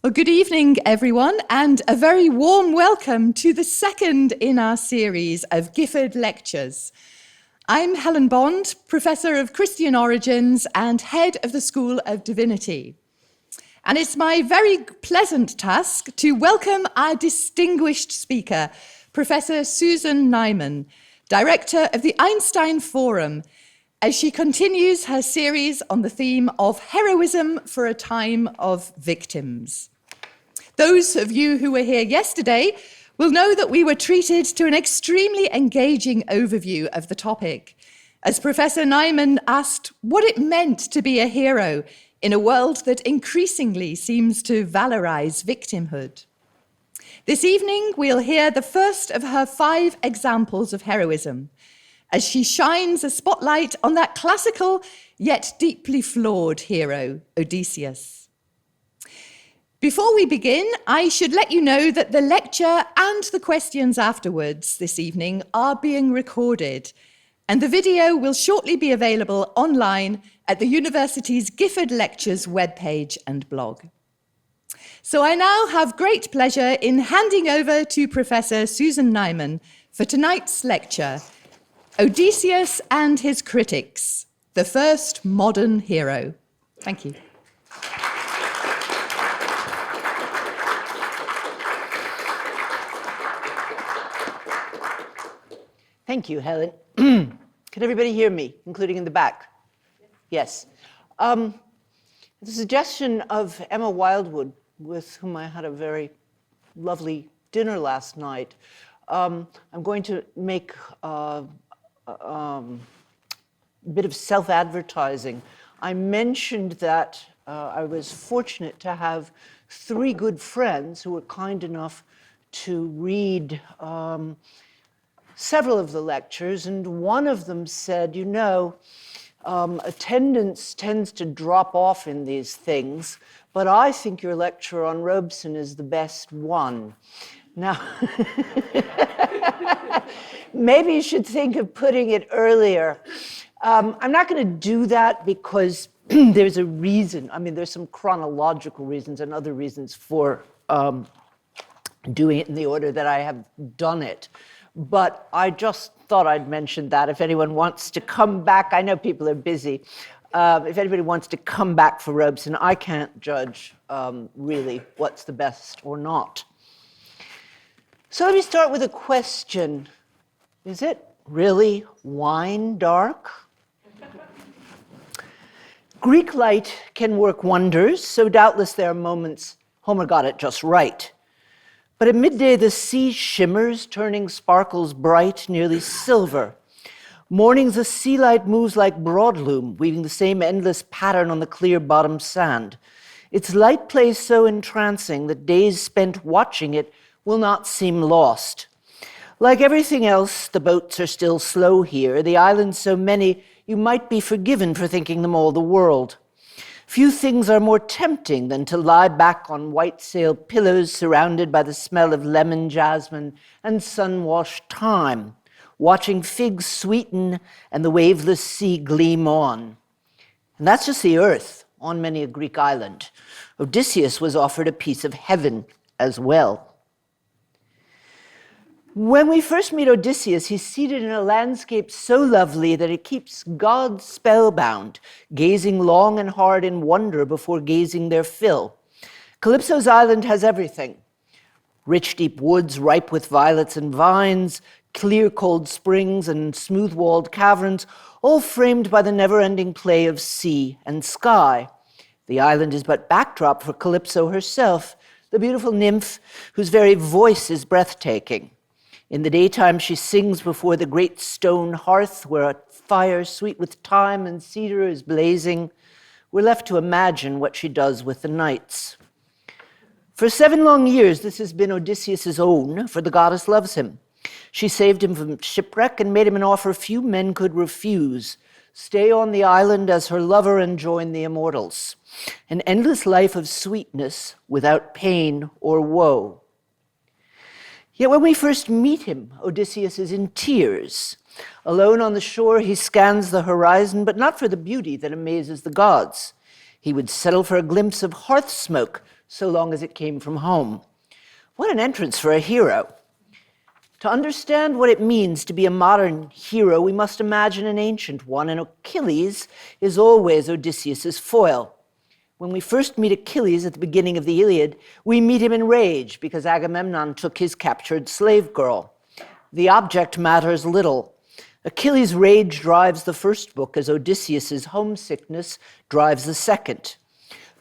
Well, good evening, everyone, and a very warm welcome to the second in our series of Gifford Lectures. I'm Helen Bond, Professor of Christian Origins and Head of the School of Divinity. And it's my very pleasant task to welcome our distinguished speaker, Professor Susan Neiman, Director of the Einstein Forum, as she continues her series on the theme of heroism for a time of victims. Those of you who were here yesterday will know that we were treated to an extremely engaging overview of the topic, as Professor Neiman asked what it meant to be a hero in a world that increasingly seems to valorize victimhood. This evening, we'll hear the first of her 5 examples of heroism, as she shines a spotlight on that classical yet deeply flawed hero, Odysseus. Before we begin, I should let you know that the lecture and the questions afterwards this evening are being recorded, and the video will shortly be available online at the university's Gifford Lectures webpage and blog. So I now have great pleasure in handing over to Professor Susan Neiman for tonight's lecture, Odysseus and His Critics, the First Modern Hero. Thank you. Thank you, Helen. Can everybody hear me, including in the back? Yes. The suggestion of Emma Wildwood, with whom I had a very lovely dinner last night, I'm going to make a bit of self-advertising. I mentioned that I was fortunate to have 3 good friends who were kind enough to read several of the lectures, and one of them said, you know, attendance tends to drop off in these things, but I think your lecture on Robeson is the best one. Now, maybe you should think of putting it earlier. I'm not going to do that because there's a reason. I mean, there's some chronological reasons and other reasons for doing it in the order that I have done it. But I just thought I'd mention that if anyone wants to come back. I know people are busy. If anybody wants to come back for Robeson, I can't judge really what's the best or not. So let me start with a question. Is it really wine dark? Greek light can work wonders, so doubtless there are moments Homer got it just right. But at midday the sea shimmers, turning sparkles bright, nearly silver. Mornings the sea light moves like broadloom, weaving the same endless pattern on the clear bottom sand. Its light plays so entrancing that days spent watching it will not seem lost. Like everything else, the boats are still slow here, the islands so many, you might be forgiven for thinking them all the world. Few things are more tempting than to lie back on white-sailed pillows surrounded by the smell of lemon, jasmine, and sun-washed thyme, watching figs sweeten and the waveless sea gleam on. And that's just the earth on many a Greek island. Odysseus was offered a piece of heaven as well. When we first meet Odysseus, he's seated in a landscape so lovely that it keeps God spellbound, gazing long and hard in wonder before gazing their fill. Calypso's island has everything. Rich, deep woods ripe with violets and vines, clear, cold springs and smooth-walled caverns, all framed by the never-ending play of sea and sky. The island is but backdrop for Calypso herself, the beautiful nymph whose very voice is breathtaking. In the daytime, she sings before the great stone hearth where a fire sweet with thyme and cedar is blazing. We're left to imagine what she does with the nights. For 7 long years, this has been Odysseus' own, for the goddess loves him. She saved him from shipwreck and made him an offer few men could refuse. Stay on the island as her lover and join the immortals. An endless life of sweetness without pain or woe. Yet when we first meet him, Odysseus is in tears. Alone on the shore, he scans the horizon, but not for the beauty that amazes the gods. He would settle for a glimpse of hearth smoke so long as it came from home. What an entrance for a hero. To understand what it means to be a modern hero, we must imagine an ancient one, and Achilles is always Odysseus's foil. When we first meet Achilles at the beginning of the Iliad, we meet him in rage because Agamemnon took his captured slave girl. The object matters little. Achilles' rage drives the first book as Odysseus's homesickness drives the second.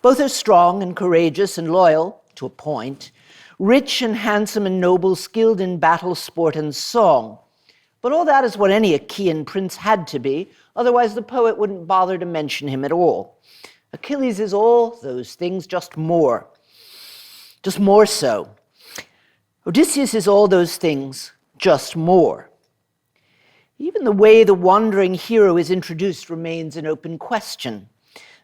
Both are strong and courageous and loyal, to a point, rich and handsome and noble, skilled in battle, sport, and song. But all that is what any Achaean prince had to be, otherwise the poet wouldn't bother to mention him at all. Achilles is all those things, just more so. Odysseus is all those things, just more. Even the way the wandering hero is introduced remains an open question.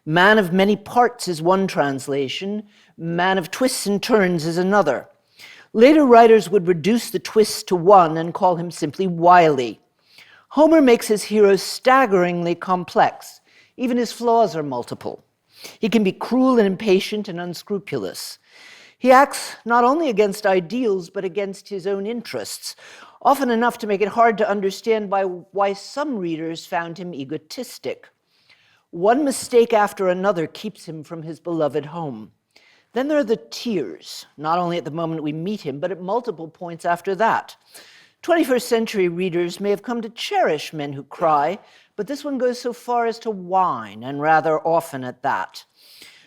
Man of many parts is one translation, man of twists and turns is another. Later writers would reduce the twists to one and call him simply wily. Homer makes his hero staggeringly complex. Even his flaws are multiple. He can be cruel and impatient and unscrupulous. He acts not only against ideals, but against his own interests, often enough to make it hard to understand why some readers found him egotistic. One mistake after another keeps him from his beloved home. Then there are the tears, not only at the moment we meet him, but at multiple points after that. 21st century readers may have come to cherish men who cry, but this one goes so far as to whine, and rather often at that.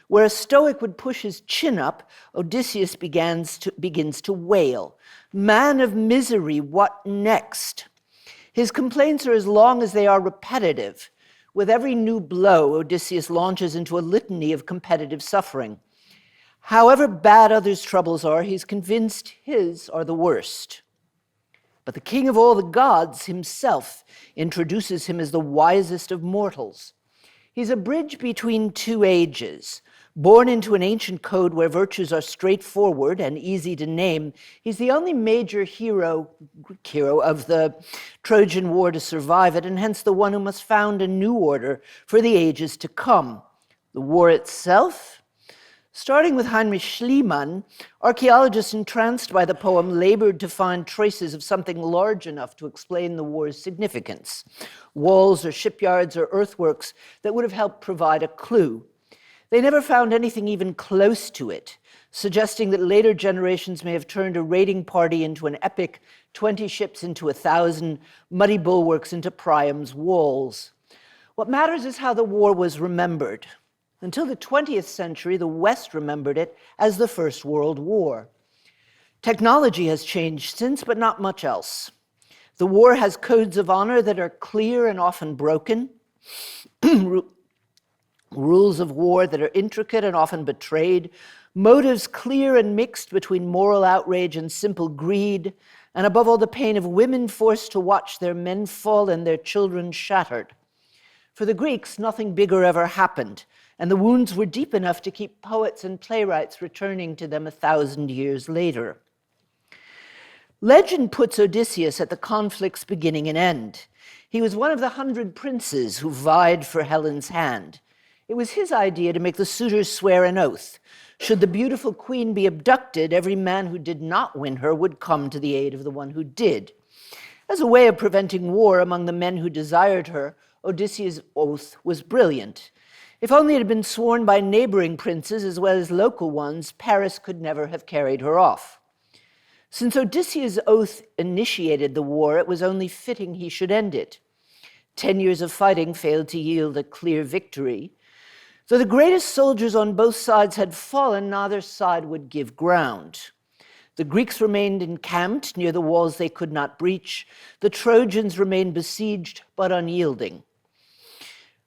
Where a Stoic would push his chin up, Odysseus begins to wail. Man of misery, what next? His complaints are as long as they are repetitive. With every new blow, Odysseus launches into a litany of competitive suffering. However bad others' troubles are, he's convinced his are the worst. But the king of all the gods himself introduces him as the wisest of mortals. He's a bridge between two ages. Born into an ancient code where virtues are straightforward and easy to name, he's the only major hero of the Trojan War to survive it, and hence the one who must found a new order for the ages to come. The war itself? Starting with Heinrich Schliemann, archaeologists entranced by the poem labored to find traces of something large enough to explain the war's significance. Walls or shipyards or earthworks that would have helped provide a clue. They never found anything even close to it, suggesting that later generations may have turned a raiding party into an epic, 20 ships into 1,000, muddy bulwarks into Priam's walls. What matters is how the war was remembered. Until the 20th century, the West remembered it as the First World War. Technology has changed since, but not much else. The war has codes of honor that are clear and often broken, rules of war that are intricate and often betrayed, motives clear and mixed between moral outrage and simple greed, and above all, the pain of women forced to watch their men fall and their children shattered. For the Greeks, nothing bigger ever happened, and the wounds were deep enough to keep poets and playwrights returning to them 1,000 years later. Legend puts Odysseus at the conflict's beginning and end. He was one of the 100 princes who vied for Helen's hand. It was his idea to make the suitors swear an oath. Should the beautiful queen be abducted, every man who did not win her would come to the aid of the one who did. As a way of preventing war among the men who desired her, Odysseus' oath was brilliant. If only it had been sworn by neighboring princes as well as local ones, Paris could never have carried her off. Since Odysseus' oath initiated the war, it was only fitting he should end it. 10 years of fighting failed to yield a clear victory. Though the greatest soldiers on both sides had fallen, neither side would give ground. The Greeks remained encamped near the walls they could not breach. The Trojans remained besieged but unyielding.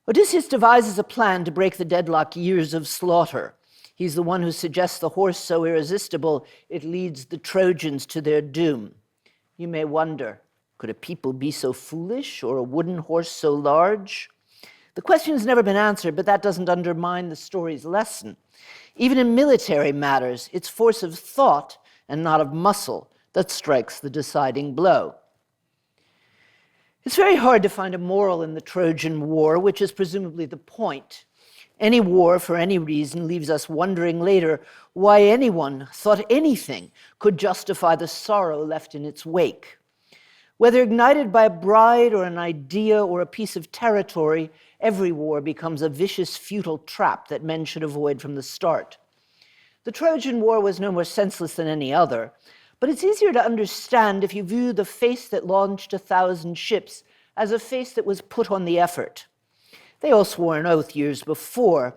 Odysseus devises a plan to break the deadlock years of slaughter. He's the one who suggests the horse so irresistible it leads the Trojans to their doom. You may wonder, could a people be so foolish or a wooden horse so large? The question has never been answered, but that doesn't undermine the story's lesson. Even in military matters, it's force of thought and not of muscle that strikes the deciding blow. It's very hard to find a moral in the Trojan War, which is presumably the point. Any war, for any reason, leaves us wondering later why anyone thought anything could justify the sorrow left in its wake. Whether ignited by a bride or an idea or a piece of territory, every war becomes a vicious, futile trap that men should avoid from the start. The Trojan War was no more senseless than any other, but it's easier to understand if you view the face that launched 1,000 ships as a face that was put on the effort. They all swore an oath years before,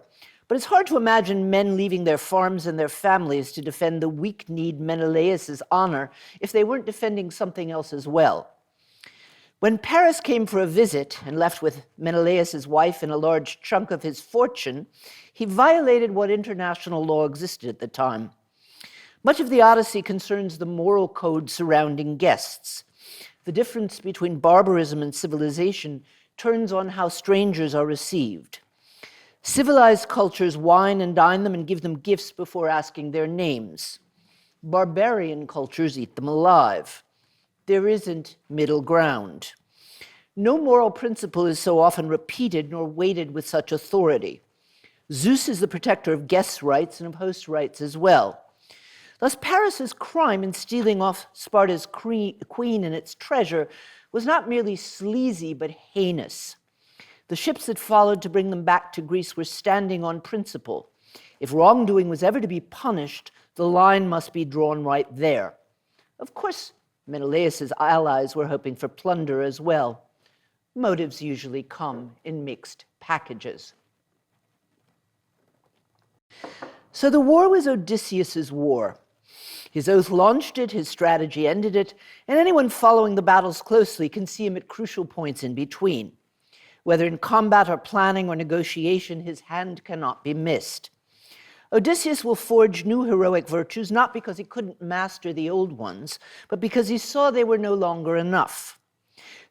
but it's hard to imagine men leaving their farms and their families to defend the weak-kneed Menelaus' honor if they weren't defending something else as well. When Paris came for a visit and left with Menelaus' wife and a large chunk of his fortune, he violated what international law existed at the time. Much of the Odyssey concerns the moral code surrounding guests. The difference between barbarism and civilization turns on how strangers are received. Civilized cultures wine and dine them and give them gifts before asking their names. Barbarian cultures eat them alive. There isn't middle ground. No moral principle is so often repeated nor weighted with such authority. Zeus is the protector of guests' rights and of host rights as well. Thus, Paris's crime in stealing off Sparta's queen and its treasure was not merely sleazy, but heinous. The ships that followed to bring them back to Greece were standing on principle. If wrongdoing was ever to be punished, the line must be drawn right there. Of course, Menelaus' allies were hoping for plunder as well. Motives usually come in mixed packages. So the war was Odysseus' war. His oath launched it, his strategy ended it, and anyone following the battles closely can see him at crucial points in between. Whether in combat or planning or negotiation, his hand cannot be missed. Odysseus will forge new heroic virtues not because he couldn't master the old ones, but because he saw they were no longer enough.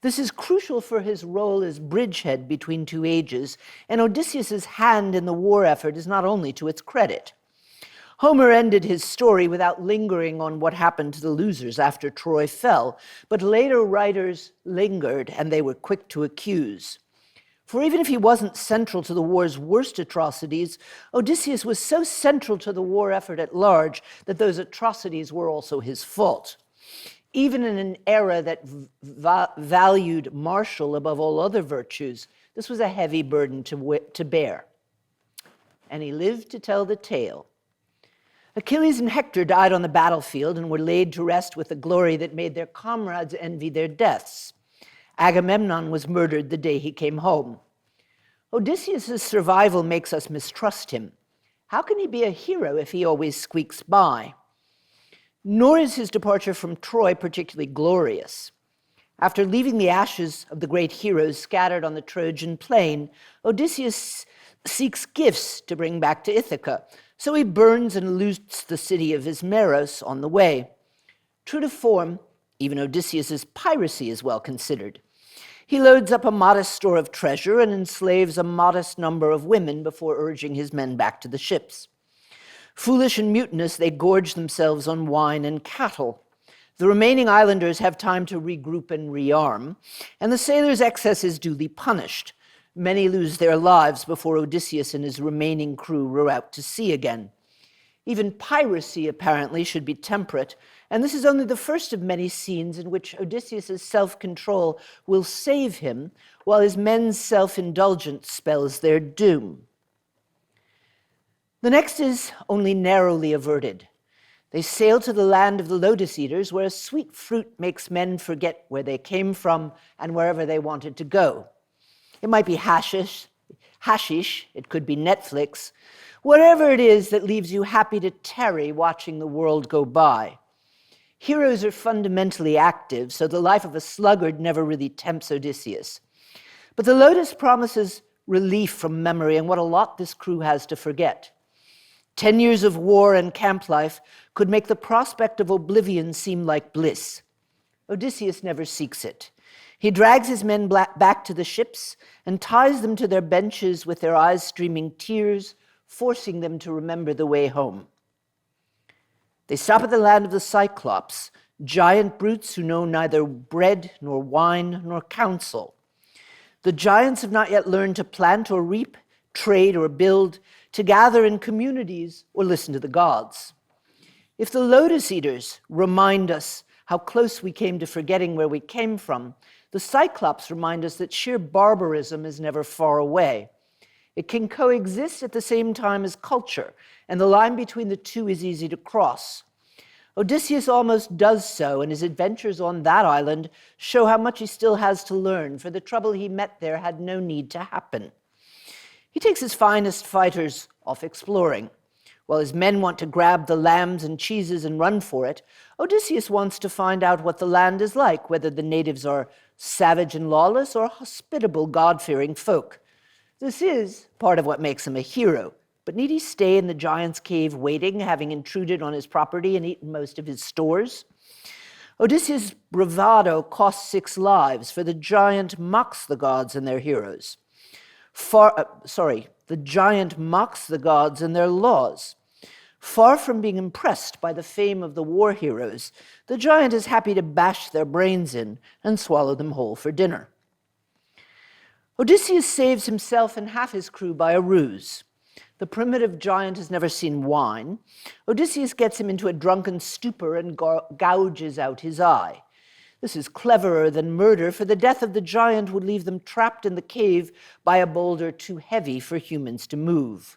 This is crucial for his role as bridgehead between two ages, and Odysseus' hand in the war effort is not only to its credit. Homer ended his story without lingering on what happened to the losers after Troy fell, but later writers lingered, and they were quick to accuse. For even if he wasn't central to the war's worst atrocities, Odysseus was so central to the war effort at large that those atrocities were also his fault. Even in an era that valued martial above all other virtues, this was a heavy burden to bear. And he lived to tell the tale. Achilles and Hector died on the battlefield and were laid to rest with the glory that made their comrades envy their deaths. Agamemnon was murdered the day he came home. Odysseus' survival makes us mistrust him. How can he be a hero if he always squeaks by? Nor is his departure from Troy particularly glorious. After leaving the ashes of the great heroes scattered on the Trojan plain, Odysseus seeks gifts to bring back to Ithaca, so he burns and loots the city of Ismaros on the way. True to form, even Odysseus' piracy is well considered. He loads up a modest store of treasure and enslaves a modest number of women before urging his men back to the ships. Foolish and mutinous, they gorge themselves on wine and cattle. The remaining islanders have time to regroup and rearm, and the sailors' excess is duly punished. Many lose their lives before Odysseus and his remaining crew row out to sea again. Even piracy, apparently, should be temperate, and this is only the first of many scenes in which Odysseus' self-control will save him, while his men's self-indulgence spells their doom. The next is only narrowly averted. They sail to the land of the Lotus Eaters, where a sweet fruit makes men forget where they came from and wherever they wanted to go. It might be hashish, it could be Netflix, whatever it is that leaves you happy to tarry watching the world go by. Heroes are fundamentally active, so the life of a sluggard never really tempts Odysseus. But the Lotus promises relief from memory and what a lot this crew has to forget. 10 years of war and camp life could make the prospect of oblivion seem like bliss. Odysseus never seeks it. He drags his men back to the ships and ties them to their benches with their eyes streaming tears, forcing them to remember the way home. They stop at the land of the Cyclops, giant brutes who know neither bread nor wine nor counsel. The giants have not yet learned to plant or reap, trade or build, to gather in communities, or listen to the gods. If the Lotus Eaters remind us how close we came to forgetting where we came from, the Cyclops remind us that sheer barbarism is never far away. It can coexist at the same time as culture, and the line between the two is easy to cross. Odysseus almost does so, and his adventures on that island show how much he still has to learn, for the trouble he met there had no need to happen. He takes his finest fighters off exploring. While his men want to grab the lambs and cheeses and run for it, Odysseus wants to find out what the land is like, whether the natives are savage and lawless or hospitable, God-fearing folk. This is part of what makes him a hero. But need he stay in the giant's cave waiting, having intruded on his property and eaten most of his stores? Odysseus' bravado costs 6 lives, for the giant mocks the gods and their heroes. The giant mocks the gods and their laws. Far from being impressed by the fame of the war heroes, the giant is happy to bash their brains in and swallow them whole for dinner. Odysseus saves himself and half his crew by a ruse. The primitive giant has never seen wine. Odysseus gets him into a drunken stupor and gouges out his eye. This is cleverer than murder, for the death of the giant would leave them trapped in the cave by a boulder too heavy for humans to move.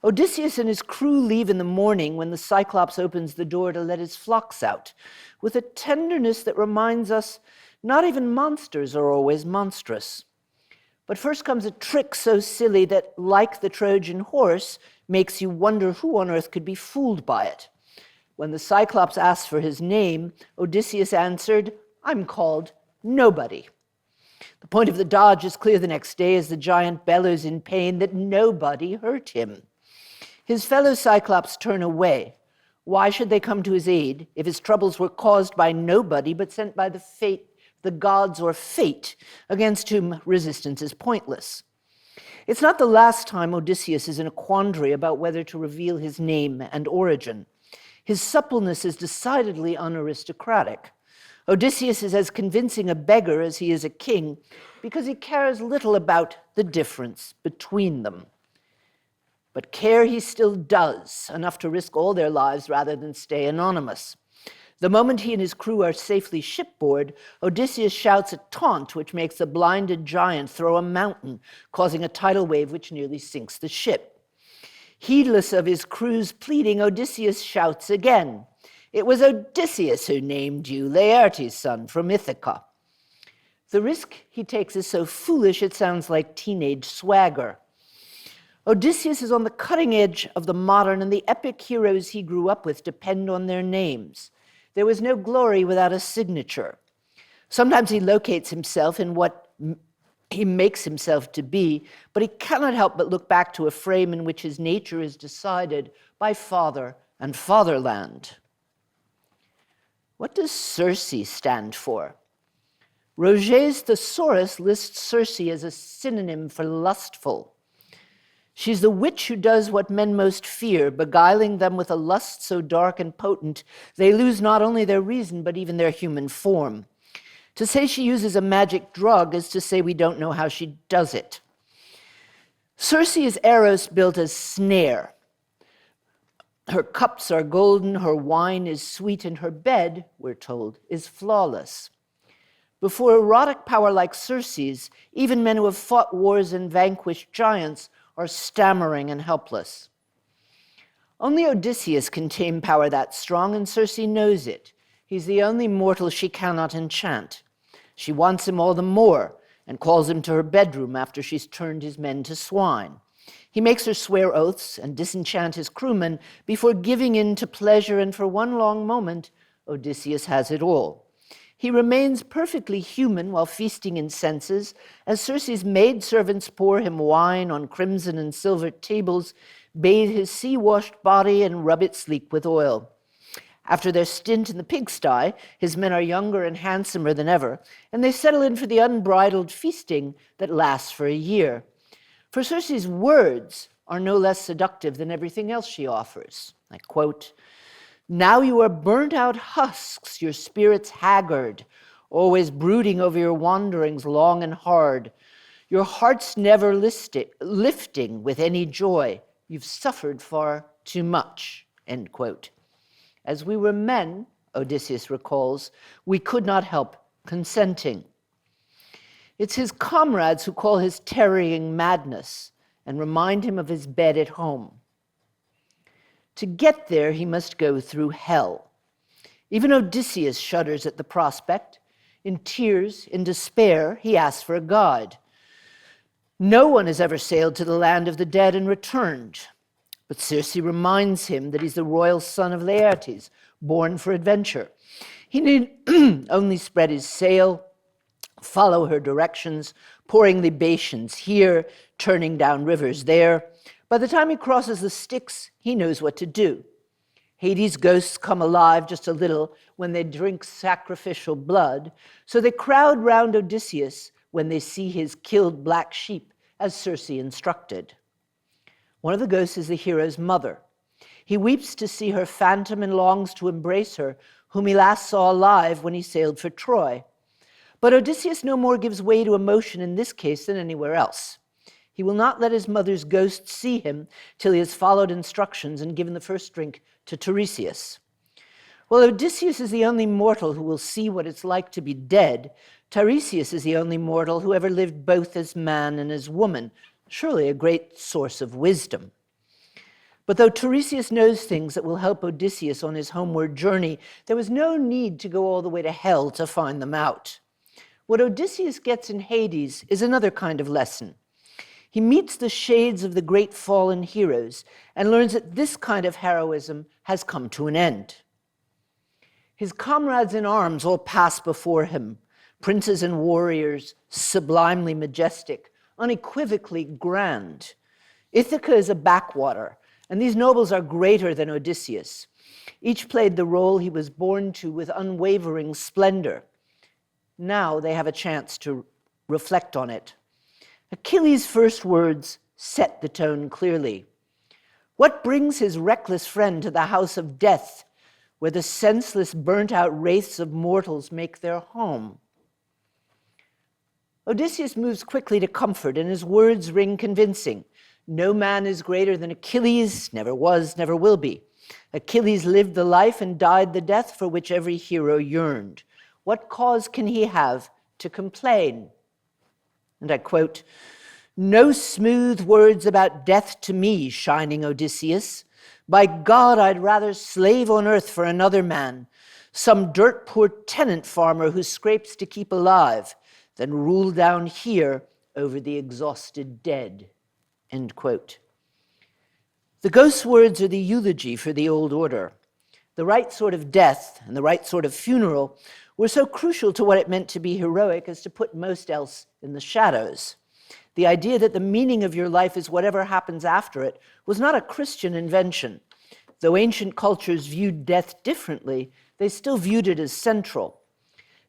Odysseus and his crew leave in the morning when the Cyclops opens the door to let his flocks out, with a tenderness that reminds us not even monsters are always monstrous. But first comes a trick so silly that, like the Trojan horse, makes you wonder who on earth could be fooled by it. When the Cyclops asked for his name, Odysseus answered, "I'm called Nobody." The point of the dodge is clear the next day as the giant bellows in pain that nobody hurt him. His fellow Cyclops turn away. Why should they come to his aid if his troubles were caused by nobody but sent by the gods or fate, against whom resistance is pointless? It's not the last time Odysseus is in a quandary about whether to reveal his name and origin. His suppleness is decidedly unaristocratic. Odysseus is as convincing a beggar as he is a king because he cares little about the difference between them. But care he still does, enough to risk all their lives rather than stay anonymous. The moment he and his crew are safely shipboard, Odysseus shouts a taunt which makes the blinded giant throw a mountain, causing a tidal wave which nearly sinks the ship. Heedless of his crew's pleading, Odysseus shouts again. "It was Odysseus who named you, Laertes' son from Ithaca." The risk he takes is so foolish it sounds like teenage swagger. Odysseus is on the cutting edge of the modern, and the epic heroes he grew up with depend on their names. There was no glory without a signature. Sometimes he locates himself in what he makes himself to be, but he cannot help but look back to a frame in which his nature is decided by father and fatherland. What does Circe stand for? Roget's Thesaurus lists Circe as a synonym for lustful. She's the witch who does what men most fear, beguiling them with a lust so dark and potent, they lose not only their reason, but even their human form. To say she uses a magic drug is to say we don't know how she does it. Circe is Eros built as snare. Her cups are golden, her wine is sweet, and her bed, we're told, is flawless. Before erotic power like Circe's, even men who have fought wars and vanquished giants are stammering and helpless. Only Odysseus can tame power that strong, and Circe knows it. He's the only mortal she cannot enchant. She wants him all the more and calls him to her bedroom after she's turned his men to swine. He makes her swear oaths and disenchant his crewmen before giving in to pleasure, and for one long moment, Odysseus has it all. He remains perfectly human while feasting in senses, as Circe's maidservants pour him wine on crimson and silver tables, bathe his sea-washed body, and rub it sleek with oil. After their stint in the pigsty, his men are younger and handsomer than ever, and they settle in for the unbridled feasting that lasts for a year. For Circe's words are no less seductive than everything else she offers. I quote, "Now you are burnt-out husks, your spirits haggard, always brooding over your wanderings long and hard. Your heart's never lifting with any joy. You've suffered far too much, end quote. As we were men, Odysseus recalls, we could not help consenting. It's his comrades who call his tarrying madness and remind him of his bed at home. To get there, he must go through hell. Even Odysseus shudders at the prospect. In tears, in despair, he asks for a god. No one has ever sailed to the land of the dead and returned. But Circe reminds him that he's the royal son of Laertes, born for adventure. He need only spread his sail, follow her directions, pouring libations here, turning down rivers there. By the time he crosses the Styx, he knows what to do. Hades' ghosts come alive just a little when they drink sacrificial blood, so they crowd round Odysseus when they see his killed black sheep, as Circe instructed. One of the ghosts is the hero's mother. He weeps to see her phantom and longs to embrace her, whom he last saw alive when he sailed for Troy. But Odysseus no more gives way to emotion in this case than anywhere else. He will not let his mother's ghost see him till he has followed instructions and given the first drink to Tiresias. While Odysseus is the only mortal who will see what it's like to be dead, Tiresias is the only mortal who ever lived both as man and as woman, surely a great source of wisdom. But though Tiresias knows things that will help Odysseus on his homeward journey, there was no need to go all the way to hell to find them out. What Odysseus gets in Hades is another kind of lesson. He meets the shades of the great fallen heroes and learns that this kind of heroism has come to an end. His comrades in arms all pass before him, princes and warriors, sublimely majestic, unequivocally grand. Ithaca is a backwater, and these nobles are greater than Odysseus. Each played the role he was born to with unwavering splendor. Now they have a chance to reflect on it. Achilles' first words set the tone clearly. What brings his reckless friend to the house of death, where the senseless, burnt-out wraiths of mortals make their home? Odysseus moves quickly to comfort, and his words ring convincing. No man is greater than Achilles, never was, never will be. Achilles lived the life and died the death for which every hero yearned. What cause can he have to complain? And I quote, "No smooth words about death to me, shining Odysseus. By God, I'd rather slave on earth for another man, some dirt-poor tenant farmer who scrapes to keep alive, than rule down here over the exhausted dead." End quote. The ghost's words are the eulogy for the old order. The right sort of death and the right sort of funeral were so crucial to what it meant to be heroic as to put most else in the shadows. The idea that the meaning of your life is whatever happens after it was not a Christian invention. Though ancient cultures viewed death differently, they still viewed it as central.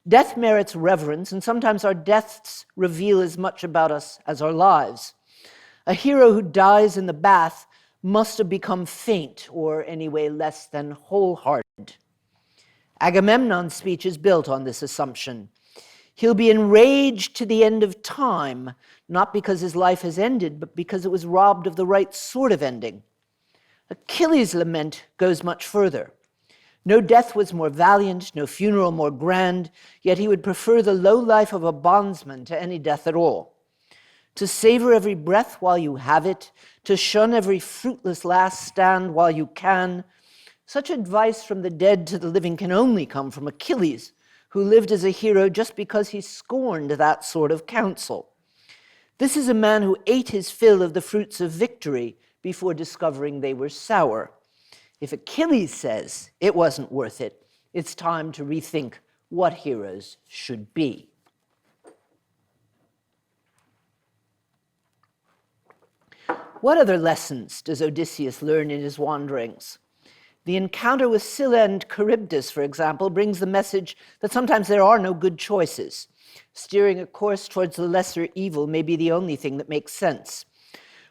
Death merits reverence, and sometimes our deaths reveal as much about us as our lives. A hero who dies in the bath must have become faint, or anyway less than wholehearted. Agamemnon's speech is built on this assumption. He'll be enraged to the end of time, not because his life has ended, but because it was robbed of the right sort of ending. Achilles' lament goes much further. No death was more valiant, no funeral more grand, yet he would prefer the low life of a bondsman to any death at all. To savor every breath while you have it, to shun every fruitless last stand while you can. Such advice from the dead to the living can only come from Achilles, who lived as a hero just because he scorned that sort of counsel. This is a man who ate his fill of the fruits of victory before discovering they were sour. If Achilles says it wasn't worth it, it's time to rethink what heroes should be. What other lessons does Odysseus learn in his wanderings? The encounter with Scylla and Charybdis, for example, brings the message that sometimes there are no good choices. Steering a course towards the lesser evil may be the only thing that makes sense.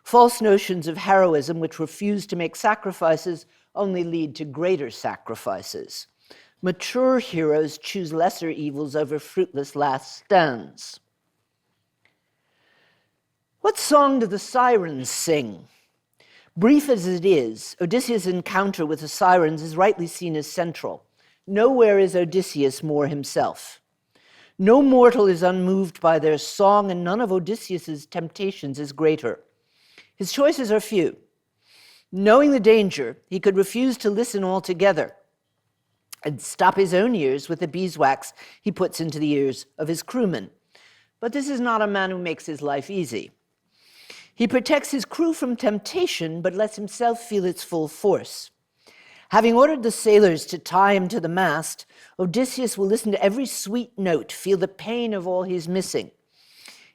False notions of heroism which refuse to make sacrifices only lead to greater sacrifices. Mature heroes choose lesser evils over fruitless last stands. What song do the Sirens sing? Brief as it is, Odysseus' encounter with the Sirens is rightly seen as central. Nowhere is Odysseus more himself. No mortal is unmoved by their song, and none of Odysseus' temptations is greater. His choices are few. Knowing the danger, he could refuse to listen altogether and stop his own ears with the beeswax he puts into the ears of his crewmen. But this is not a man who makes his life easy. He protects his crew from temptation, but lets himself feel its full force. Having ordered the sailors to tie him to the mast, Odysseus will listen to every sweet note, feel the pain of all he's missing.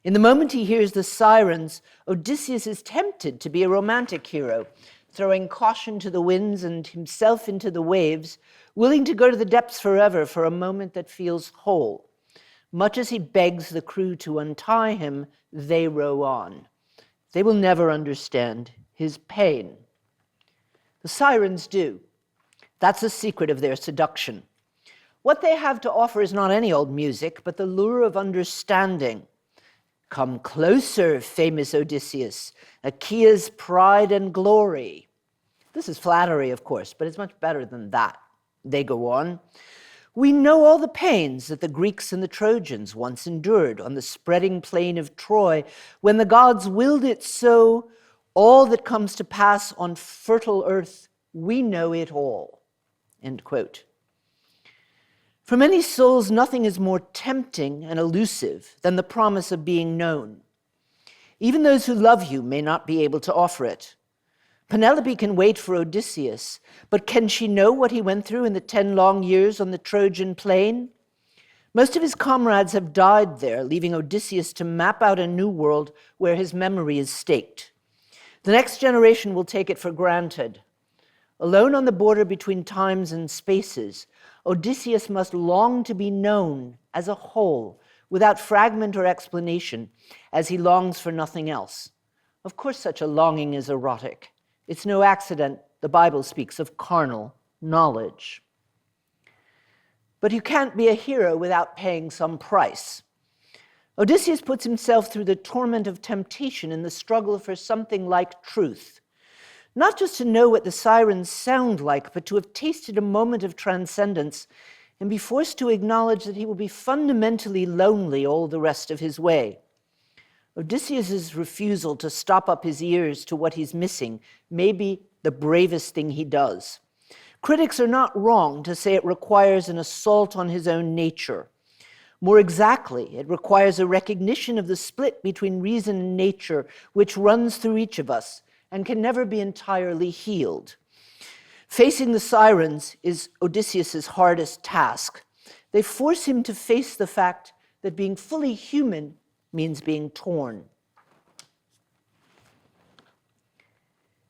In the moment he hears the sirens, Odysseus is tempted to be a romantic hero, throwing caution to the winds and himself into the waves, willing to go to the depths forever for a moment that feels whole. Much as he begs the crew to untie him, they row on. They will never understand his pain. The sirens do. That's the secret of their seduction. What they have to offer is not any old music, but the lure of understanding. Come closer, famous Odysseus, Achaea's pride and glory. This is flattery, of course, but it's much better than that. They go on. We know all the pains that the Greeks and the Trojans once endured on the spreading plain of Troy, when the gods willed it so, all that comes to pass on fertile earth, we know it all. End quote. For many souls, nothing is more tempting and elusive than the promise of being known. Even those who love you may not be able to offer it. Penelope can wait for Odysseus, but can she know what he went through in the 10 long years on the Trojan plain? Most of his comrades have died there, leaving Odysseus to map out a new world where his memory is staked. The next generation will take it for granted. Alone on the border between times and spaces, Odysseus must long to be known as a whole, without fragment or explanation, as he longs for nothing else. Of course, such a longing is erotic. It's no accident the Bible speaks of carnal knowledge. But you can't be a hero without paying some price. Odysseus puts himself through the torment of temptation in the struggle for something like truth. Not just to know what the sirens sound like, but to have tasted a moment of transcendence and be forced to acknowledge that he will be fundamentally lonely all the rest of his way. Odysseus' refusal to stop up his ears to what he's missing may be the bravest thing he does. Critics are not wrong to say it requires an assault on his own nature. More exactly, it requires a recognition of the split between reason and nature, which runs through each of us and can never be entirely healed. Facing the sirens is Odysseus' hardest task. They force him to face the fact that being fully human means being torn.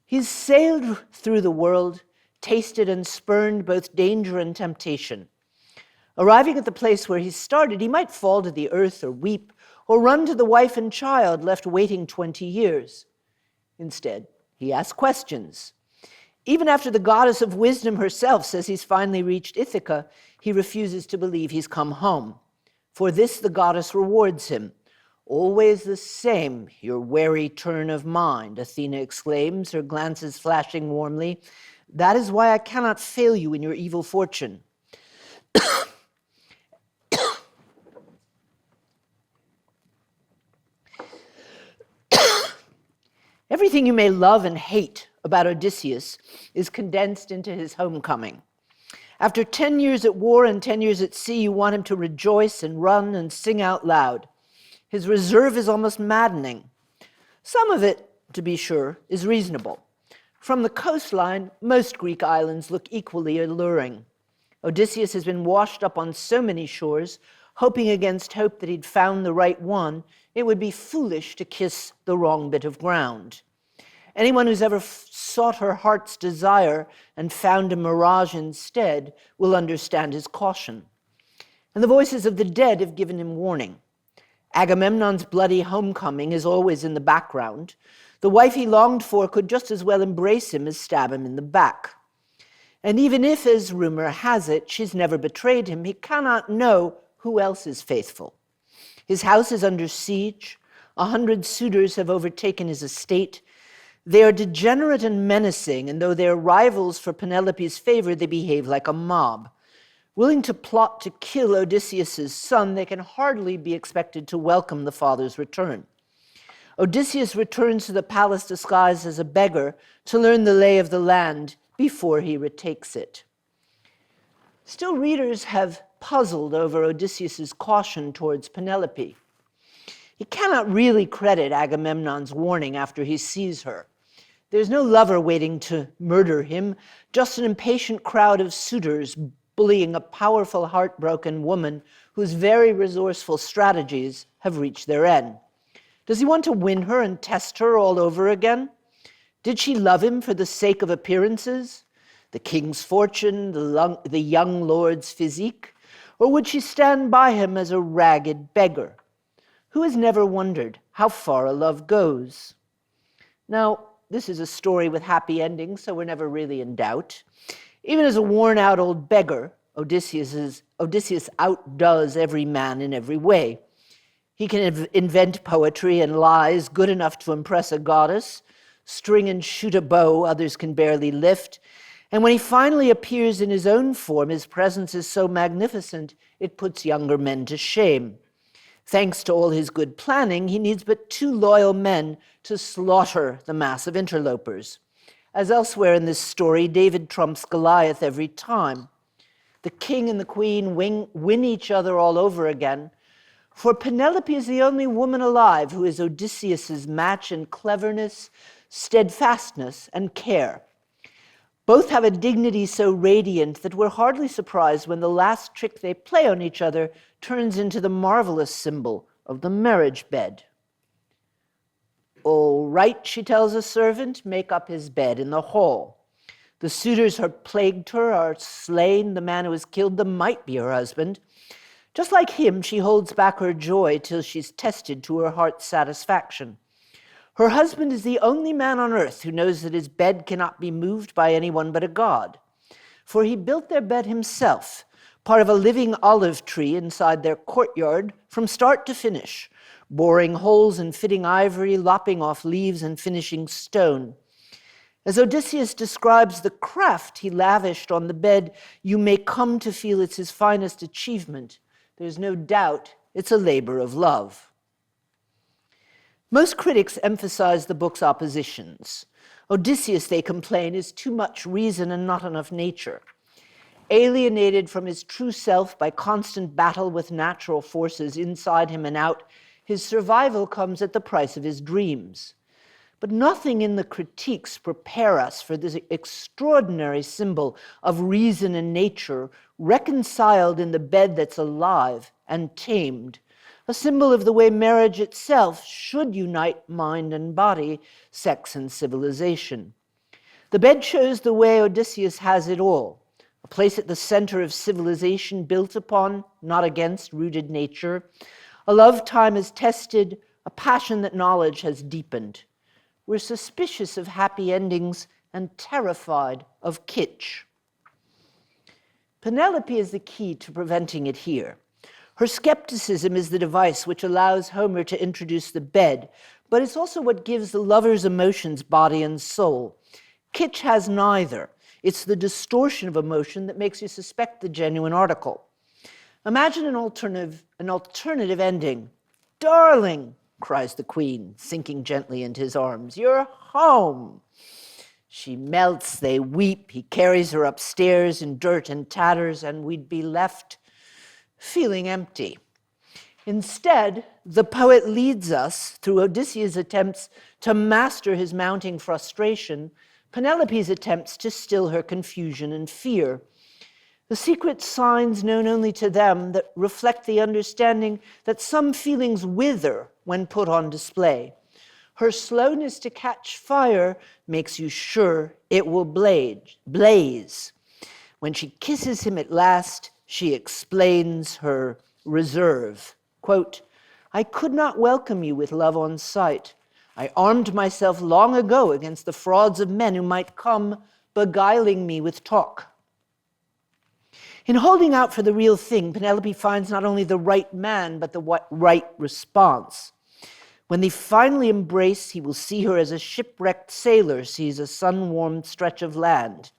He's sailed through the world, tasted and spurned both danger and temptation. Arriving at the place where he started, he might fall to the earth or weep, or run to the wife and child left waiting 20 years. Instead, he asks questions. Even after the goddess of wisdom herself says he's finally reached Ithaca, he refuses to believe he's come home. For this, the goddess rewards him. Always the same, your wary turn of mind, Athena exclaims, her glances flashing warmly. That is why I cannot fail you in your evil fortune. Everything you may love and hate about Odysseus is condensed into his homecoming. After 10 years at war and 10 years at sea, you want him to rejoice and run and sing out loud. His reserve is almost maddening. Some of it, to be sure, is reasonable. From the coastline, most Greek islands look equally alluring. Odysseus has been washed up on so many shores, hoping against hope that he'd found the right one. It would be foolish to kiss the wrong bit of ground. Anyone who's ever sought her heart's desire and found a mirage instead will understand his caution. And the voices of the dead have given him warning. Agamemnon's bloody homecoming is always in the background. The wife he longed for could just as well embrace him as stab him in the back. And even if, as rumor has it, she's never betrayed him, he cannot know who else is faithful. His house is under siege. 100 suitors have overtaken his estate. They are degenerate and menacing, and though they are rivals for Penelope's favor, they behave like a mob. Willing to plot to kill Odysseus' son, they can hardly be expected to welcome the father's return. Odysseus returns to the palace disguised as a beggar to learn the lay of the land before he retakes it. Still, readers have puzzled over Odysseus' caution towards Penelope. He cannot really credit Agamemnon's warning after he sees her. There's no lover waiting to murder him, just an impatient crowd of suitors bullying a powerful, heartbroken woman whose very resourceful strategies have reached their end. Does he want to win her and test her all over again? Did she love him for the sake of appearances, the king's fortune, the young lord's physique, or would she stand by him as a ragged beggar? Who has never wondered how far a love goes? Now, this is a story with happy endings, so we're never really in doubt. Even as a worn-out old beggar, Odysseus outdoes every man in every way. He can invent poetry and lies good enough to impress a goddess, string and shoot a bow others can barely lift, and when he finally appears in his own form, his presence is so magnificent it puts younger men to shame. Thanks to all his good planning, he needs but 2 loyal men to slaughter the mass of interlopers. As elsewhere in this story, David trumps Goliath every time. The king and the queen win each other all over again, for Penelope is the only woman alive who is Odysseus' match in cleverness, steadfastness, and care. Both have a dignity so radiant that we're hardly surprised when the last trick they play on each other turns into the marvelous symbol of the marriage bed. "All right," she tells a servant, "make up his bed in the hall." The suitors who plagued her are slain. The man who has killed them might be her husband. Just like him, she holds back her joy till she's tested to her heart's satisfaction. Her husband is the only man on earth who knows that his bed cannot be moved by anyone but a god. For he built their bed himself, part of a living olive tree inside their courtyard from start to finish, boring holes and fitting ivory, lopping off leaves and finishing stone. As Odysseus describes the craft he lavished on the bed, you may come to feel it's his finest achievement. There's no doubt it's a labor of love. Most critics emphasize the book's oppositions. Odysseus, they complain, is too much reason and not enough nature. Alienated from his true self by constant battle with natural forces inside him and out, his survival comes at the price of his dreams. But nothing in the critiques prepare us for this extraordinary symbol of reason and nature reconciled in the bed that's alive and tamed, a symbol of the way marriage itself should unite mind and body, sex and civilization. The bed shows the way Odysseus has it all, a place at the center of civilization built upon, not against, rooted nature. A love time is tested, a passion that knowledge has deepened. We're suspicious of happy endings and terrified of kitsch. Penelope is the key to preventing it here. Her skepticism is the device which allows Homer to introduce the bed, but it's also what gives the lover's emotions body and soul. Kitsch has neither. It's the distortion of emotion that makes you suspect the genuine article. Imagine an alternative ending. "Darling," cries the queen, sinking gently into his arms, "you're home." She melts, they weep, he carries her upstairs in dirt and tatters, and we'd be left feeling empty. Instead, the poet leads us, through Odysseus' attempts to master his mounting frustration, Penelope's attempts to still her confusion and fear. The secret signs known only to them that reflect the understanding that some feelings wither when put on display. Her slowness to catch fire makes you sure it will blaze. When she kisses him at last, she explains her reserve. Quote, "I could not welcome you with love on sight. I armed myself long ago against the frauds of men who might come beguiling me with talk." In holding out for the real thing, Penelope finds not only the right man, but the right response. When they finally embrace, he will see her as a shipwrecked sailor sees a sun-warmed stretch of land.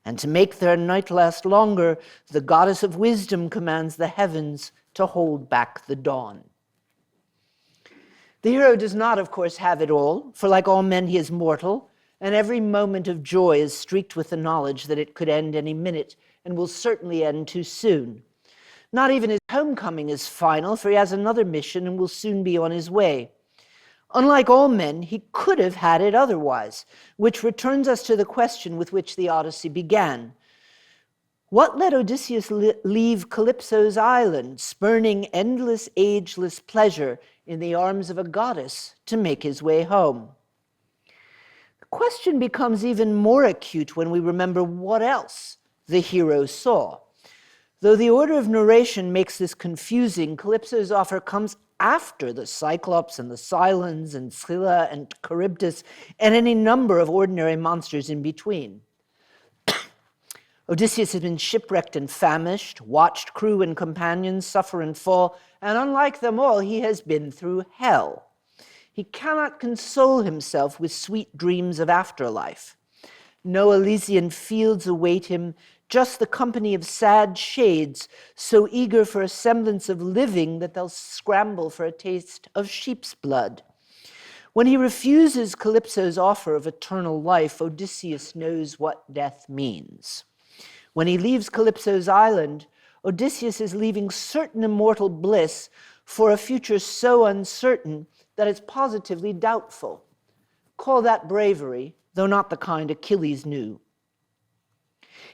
And to make their night last longer, the goddess of wisdom commands the heavens to hold back the dawn. The hero does not, of course, have it all, for like all men, he is mortal, and every moment of joy is streaked with the knowledge that it could end any minute and will certainly end too soon. Not even his homecoming is final, for he has another mission and will soon be on his way. Unlike all men, he could have had it otherwise, which returns us to the question with which the Odyssey began. What let Odysseus leave Calypso's island, spurning endless, ageless pleasure in the arms of a goddess to make his way home? The question becomes even more acute when we remember what else the hero saw. Though the order of narration makes this confusing, Calypso's offer comes after the Cyclops and the Sirens and Scylla and Charybdis and any number of ordinary monsters in between. Odysseus has been shipwrecked and famished, watched crew and companions suffer and fall, and unlike them all, he has been through hell. He cannot console himself with sweet dreams of afterlife. No Elysian fields await him, just the company of sad shades, so eager for a semblance of living that they'll scramble for a taste of sheep's blood. When he refuses Calypso's offer of eternal life, Odysseus knows what death means. When he leaves Calypso's island, Odysseus is leaving certain immortal bliss for a future so uncertain that it's positively doubtful. Call that bravery, though not the kind Achilles knew.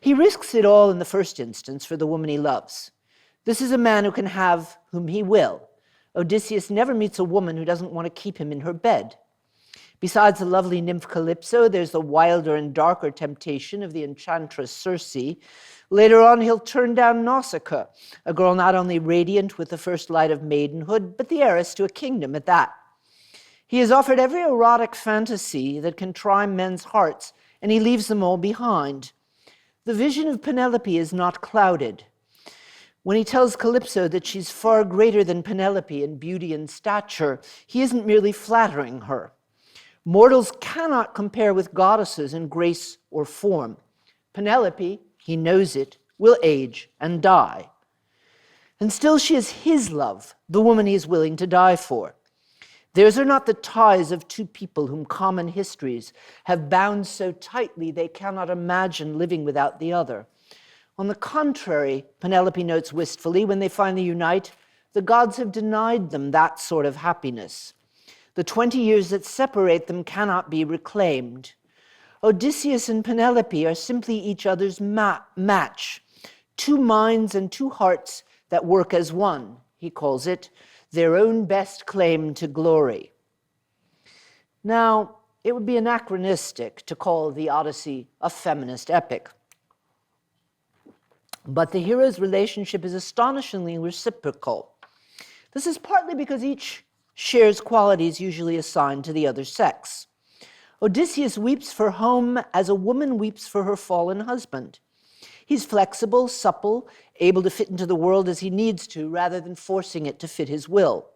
He risks it all in the first instance for the woman he loves. This is a man who can have whom he will. Odysseus never meets a woman who doesn't want to keep him in her bed. Besides the lovely nymph Calypso, there's the wilder and darker temptation of the enchantress Circe. Later on, he'll turn down Nausicaa, a girl not only radiant with the first light of maidenhood, but the heiress to a kingdom at that. He has offered every erotic fantasy that can try men's hearts, and he leaves them all behind. The vision of Penelope is not clouded. When he tells Calypso that she's far greater than Penelope in beauty and stature, he isn't merely flattering her. Mortals cannot compare with goddesses in grace or form. Penelope, he knows it, will age and die. And still she is his love, the woman he is willing to die for. Theirs are not the ties of two people whom common histories have bound so tightly they cannot imagine living without the other. On the contrary, Penelope notes wistfully, when they finally unite, the gods have denied them that sort of happiness. The 20 years that separate them cannot be reclaimed. Odysseus and Penelope are simply each other's match, two minds and two hearts that work as one, he calls it, their own best claim to glory. Now, it would be anachronistic to call the Odyssey a feminist epic. But the hero's relationship is astonishingly reciprocal. This is partly because each shares qualities usually assigned to the other sex. Odysseus weeps for home as a woman weeps for her fallen husband. He's flexible, supple, able to fit into the world as he needs to, rather than forcing it to fit his will.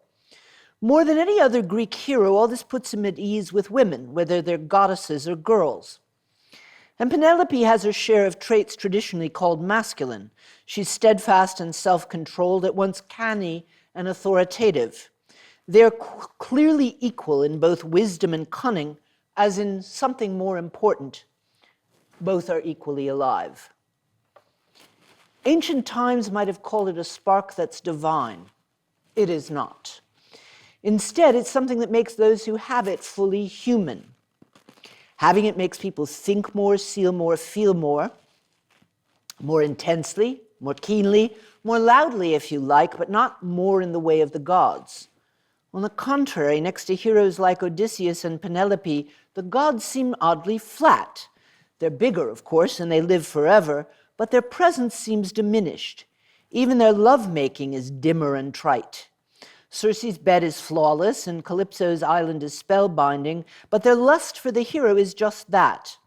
More than any other Greek hero, all this puts him at ease with women, whether they're goddesses or girls. And Penelope has her share of traits traditionally called masculine. She's steadfast and self-controlled, at once canny and authoritative. They're clearly equal in both wisdom and cunning, as in something more important. Both are equally alive. Ancient times might have called it a spark that's divine. It is not. Instead, it's something that makes those who have it fully human. Having it makes people think more, feel more intensely, more keenly, more loudly if you like, but not more in the way of the gods. On the contrary, next to heroes like Odysseus and Penelope, the gods seem oddly flat. They're bigger, of course, and they live forever, but their presence seems diminished. Even their lovemaking is dimmer and trite. Circe's bed is flawless, and Calypso's island is spellbinding, but their lust for the hero is just that.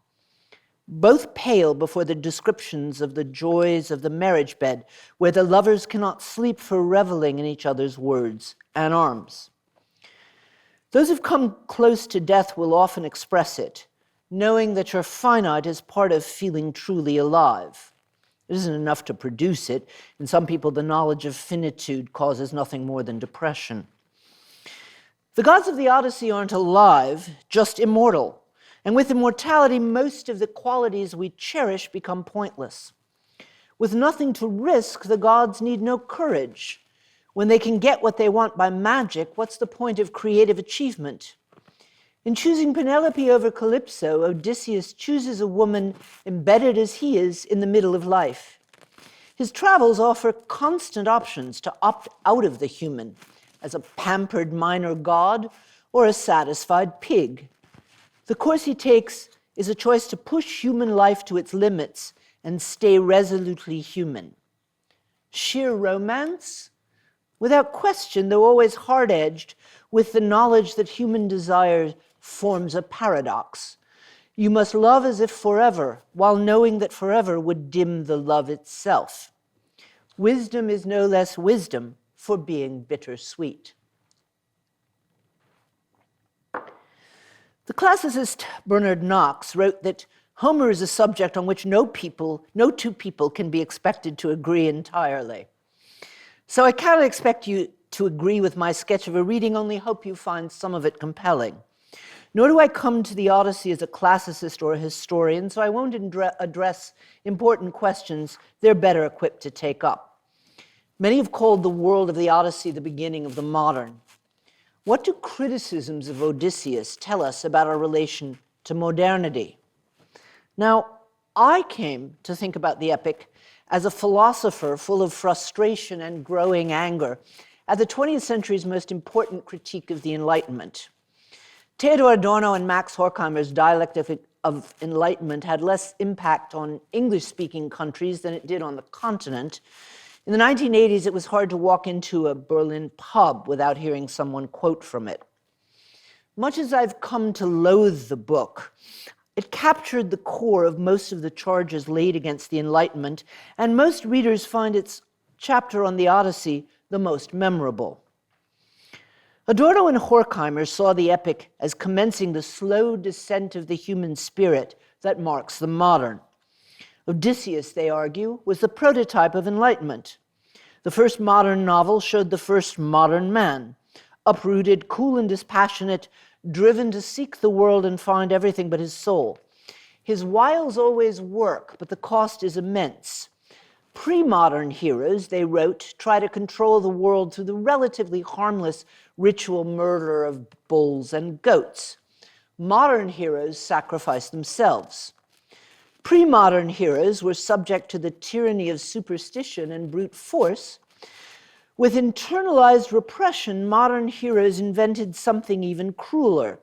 Both pale before the descriptions of the joys of the marriage bed, where the lovers cannot sleep for reveling in each other's words and arms. Those who've come close to death will often express it, knowing that you're finite is part of feeling truly alive. It isn't enough to produce it. In some people, the knowledge of finitude causes nothing more than depression. The gods of the Odyssey aren't alive, just immortal. And with immortality, most of the qualities we cherish become pointless. With nothing to risk, the gods need no courage. When they can get what they want by magic, what's the point of creative achievement? In choosing Penelope over Calypso, Odysseus chooses a woman embedded as he is in the middle of life. His travels offer constant options to opt out of the human, as a pampered minor god or a satisfied pig. The course he takes is a choice to push human life to its limits and stay resolutely human. Sheer romance? Without question, though always hard-edged, with the knowledge that human desire forms a paradox. You must love as if forever, while knowing that forever would dim the love itself. Wisdom is no less wisdom for being bittersweet. The classicist Bernard Knox wrote that Homer is a subject on which no two people can be expected to agree entirely. So I cannot expect you to agree with my sketch of a reading, only hope you find some of it compelling. Nor do I come to the Odyssey as a classicist or a historian, so I won't address important questions they're better equipped to take up. Many have called the world of the Odyssey the beginning of the modern. What do criticisms of Odysseus tell us about our relation to modernity? Now, I came to think about the epic as a philosopher full of frustration and growing anger at the 20th century's most important critique of the Enlightenment. Theodor Adorno and Max Horkheimer's dialectic of enlightenment had less impact on English-speaking countries than it did on the continent. In the 1980s, it was hard to walk into a Berlin pub without hearing someone quote from it. Much as I've come to loathe the book, it captured the core of most of the charges laid against the Enlightenment, and most readers find its chapter on the Odyssey the most memorable. Adorno and Horkheimer saw the epic as commencing the slow descent of the human spirit that marks the modern. Odysseus, they argue, was the prototype of enlightenment. The first modern novel showed the first modern man, uprooted, cool and dispassionate, driven to seek the world and find everything but his soul. His wiles always work, but the cost is immense. Pre-modern heroes, they wrote, try to control the world through the relatively harmless ritual murder of bulls and goats. Modern heroes sacrifice themselves. Pre-modern heroes were subject to the tyranny of superstition and brute force. With internalized repression, modern heroes invented something even crueler.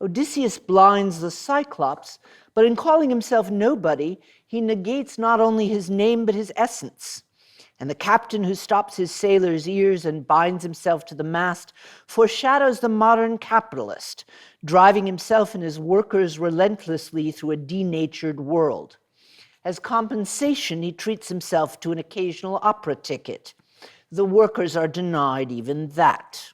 Odysseus blinds the Cyclops, but in calling himself nobody, he negates not only his name but his essence. And the captain who stops his sailors' ears and binds himself to the mast foreshadows the modern capitalist, driving himself and his workers relentlessly through a denatured world. As compensation, he treats himself to an occasional opera ticket. The workers are denied even that.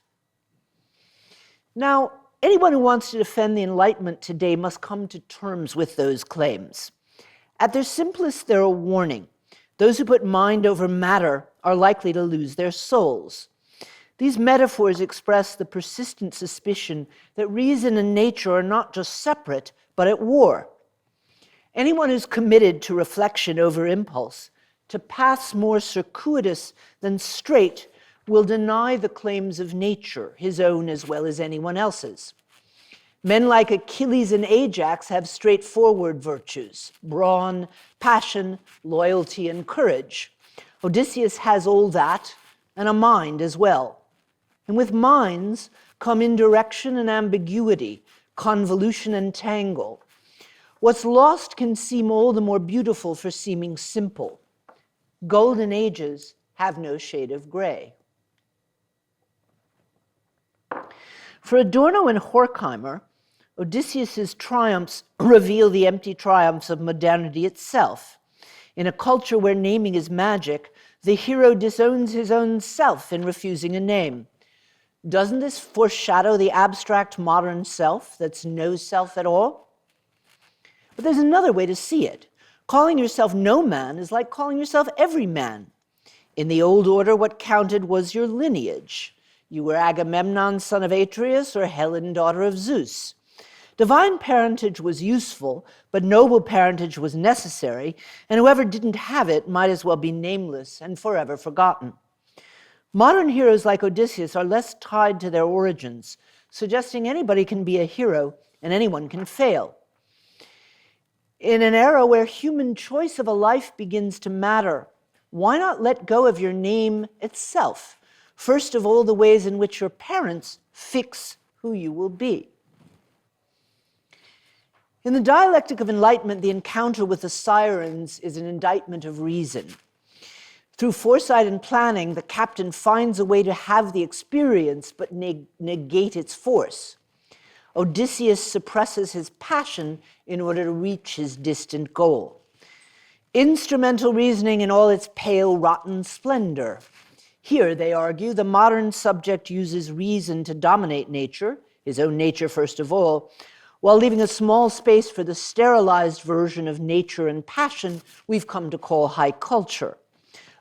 Now, anyone who wants to defend the Enlightenment today must come to terms with those claims. At their simplest, they're a warning. Those who put mind over matter are likely to lose their souls. These metaphors express the persistent suspicion that reason and nature are not just separate, but at war. Anyone who's committed to reflection over impulse, to paths more circuitous than straight, will deny the claims of nature, his own as well as anyone else's. Men like Achilles and Ajax have straightforward virtues: brawn, passion, loyalty, and courage. Odysseus has all that, and a mind as well. And with minds come indirection and ambiguity, convolution and tangle. What's lost can seem all the more beautiful for seeming simple. Golden ages have no shade of gray. For Adorno and Horkheimer, Odysseus's triumphs reveal the empty triumphs of modernity itself. In a culture where naming is magic, the hero disowns his own self in refusing a name. Doesn't this foreshadow the abstract modern self that's no self at all? But there's another way to see it. Calling yourself no man is like calling yourself every man. In the old order, what counted was your lineage. You were Agamemnon, son of Atreus, or Helen, daughter of Zeus. Divine parentage was useful, but noble parentage was necessary, and whoever didn't have it might as well be nameless and forever forgotten. Modern heroes like Odysseus are less tied to their origins, suggesting anybody can be a hero and anyone can fail. In an era where human choice of a life begins to matter, why not let go of your name itself? First of all, the ways in which your parents fix who you will be. In the dialectic of enlightenment, the encounter with the Sirens is an indictment of reason. Through foresight and planning, the captain finds a way to have the experience but negate its force. Odysseus suppresses his passion in order to reach his distant goal. Instrumental reasoning in all its pale, rotten splendor. Here, they argue, the modern subject uses reason to dominate nature, his own nature first of all, while leaving a small space for the sterilized version of nature and passion we've come to call high culture.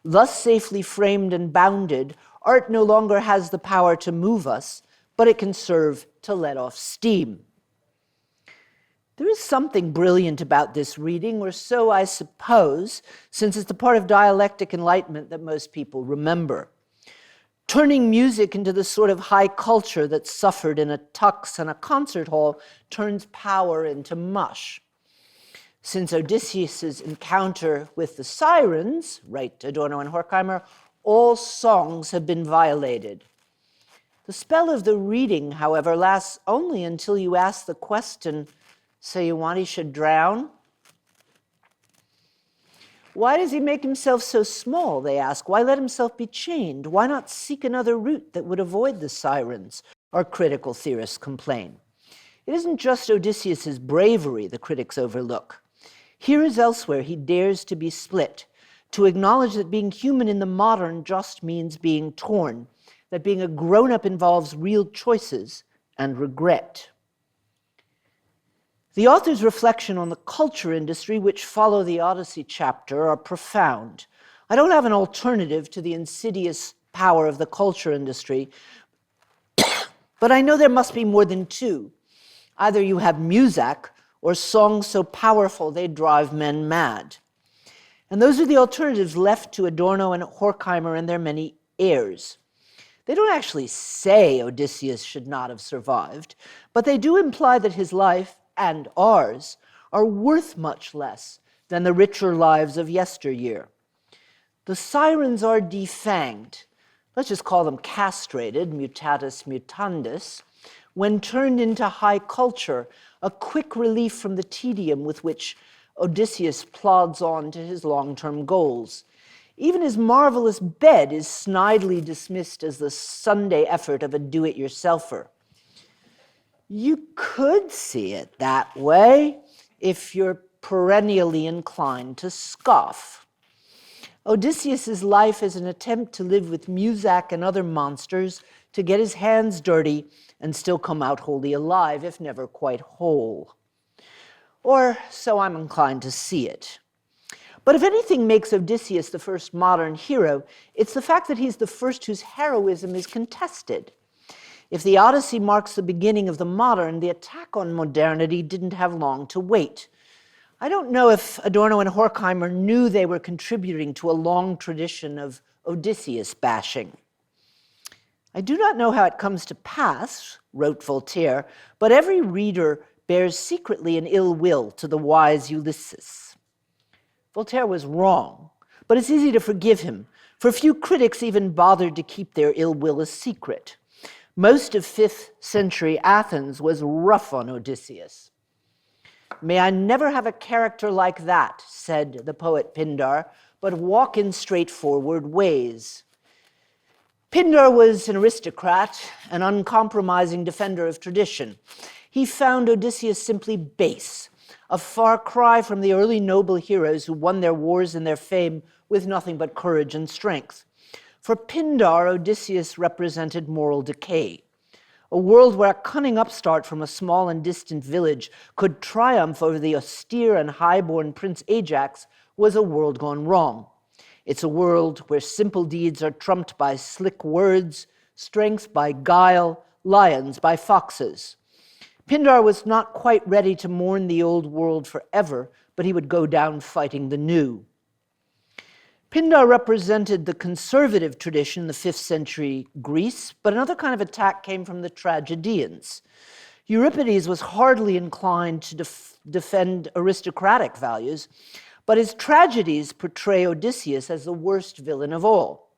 Thus safely framed and bounded, art no longer has the power to move us, but it can serve to let off steam. There is something brilliant about this reading, or so I suppose, since it's the part of dialectic enlightenment that most people remember. Turning music into the sort of high culture that suffered in a tux and a concert hall turns power into mush. Since Odysseus' encounter with the Sirens, write Adorno and Horkheimer, all songs have been violated. The spell of the reading, however, lasts only until you ask the question, so you want he should drown? Why does he make himself so small, they ask? Why let himself be chained? Why not seek another route that would avoid the Sirens? Our critical theorists complain. It isn't just Odysseus' bravery the critics overlook. Here as elsewhere, he dares to be split, to acknowledge that being human in the modern just means being torn, that being a grown-up involves real choices and regret. The author's reflection on the culture industry, which follow the Odyssey chapter, are profound. I don't have an alternative to the insidious power of the culture industry, but I know there must be more than two. Either you have music or songs so powerful they drive men mad. And those are the alternatives left to Adorno and Horkheimer and their many heirs. They don't actually say Odysseus should not have survived, but they do imply that his life, and ours, are worth much less than the richer lives of yesteryear. The Sirens are defanged, let's just call them castrated, mutatis mutandis, when turned into high culture, a quick relief from the tedium with which Odysseus plods on to his long-term goals. Even his marvelous bed is snidely dismissed as the Sunday effort of a do-it-yourselfer. You could see it that way if you're perennially inclined to scoff. Odysseus' life is an attempt to live with Muzak and other monsters, to get his hands dirty and still come out wholly alive, if never quite whole. Or so I'm inclined to see it. But if anything makes Odysseus the first modern hero, it's the fact that he's the first whose heroism is contested. If the Odyssey marks the beginning of the modern, the attack on modernity didn't have long to wait. I don't know if Adorno and Horkheimer knew they were contributing to a long tradition of Odysseus bashing. I do not know how it comes to pass, wrote Voltaire, but every reader bears secretly an ill will to the wise Ulysses. Voltaire was wrong, but it's easy to forgive him, for few critics even bothered to keep their ill will a secret. Most of 5th century Athens was rough on Odysseus. May I never have a character like that, said the poet Pindar, but walk in straightforward ways. Pindar was an aristocrat, an uncompromising defender of tradition. He found Odysseus simply base, a far cry from the early noble heroes who won their wars and their fame with nothing but courage and strength. For Pindar, Odysseus represented moral decay. A world where a cunning upstart from a small and distant village could triumph over the austere and high-born Prince Ajax was a world gone wrong. It's a world where simple deeds are trumped by slick words, strength by guile, lions by foxes. Pindar was not quite ready to mourn the old world forever, but he would go down fighting the new. Pindar represented the conservative tradition in the 5th century Greece, but another kind of attack came from the tragedians. Euripides was hardly inclined to defend aristocratic values, but his tragedies portray Odysseus as the worst villain of all.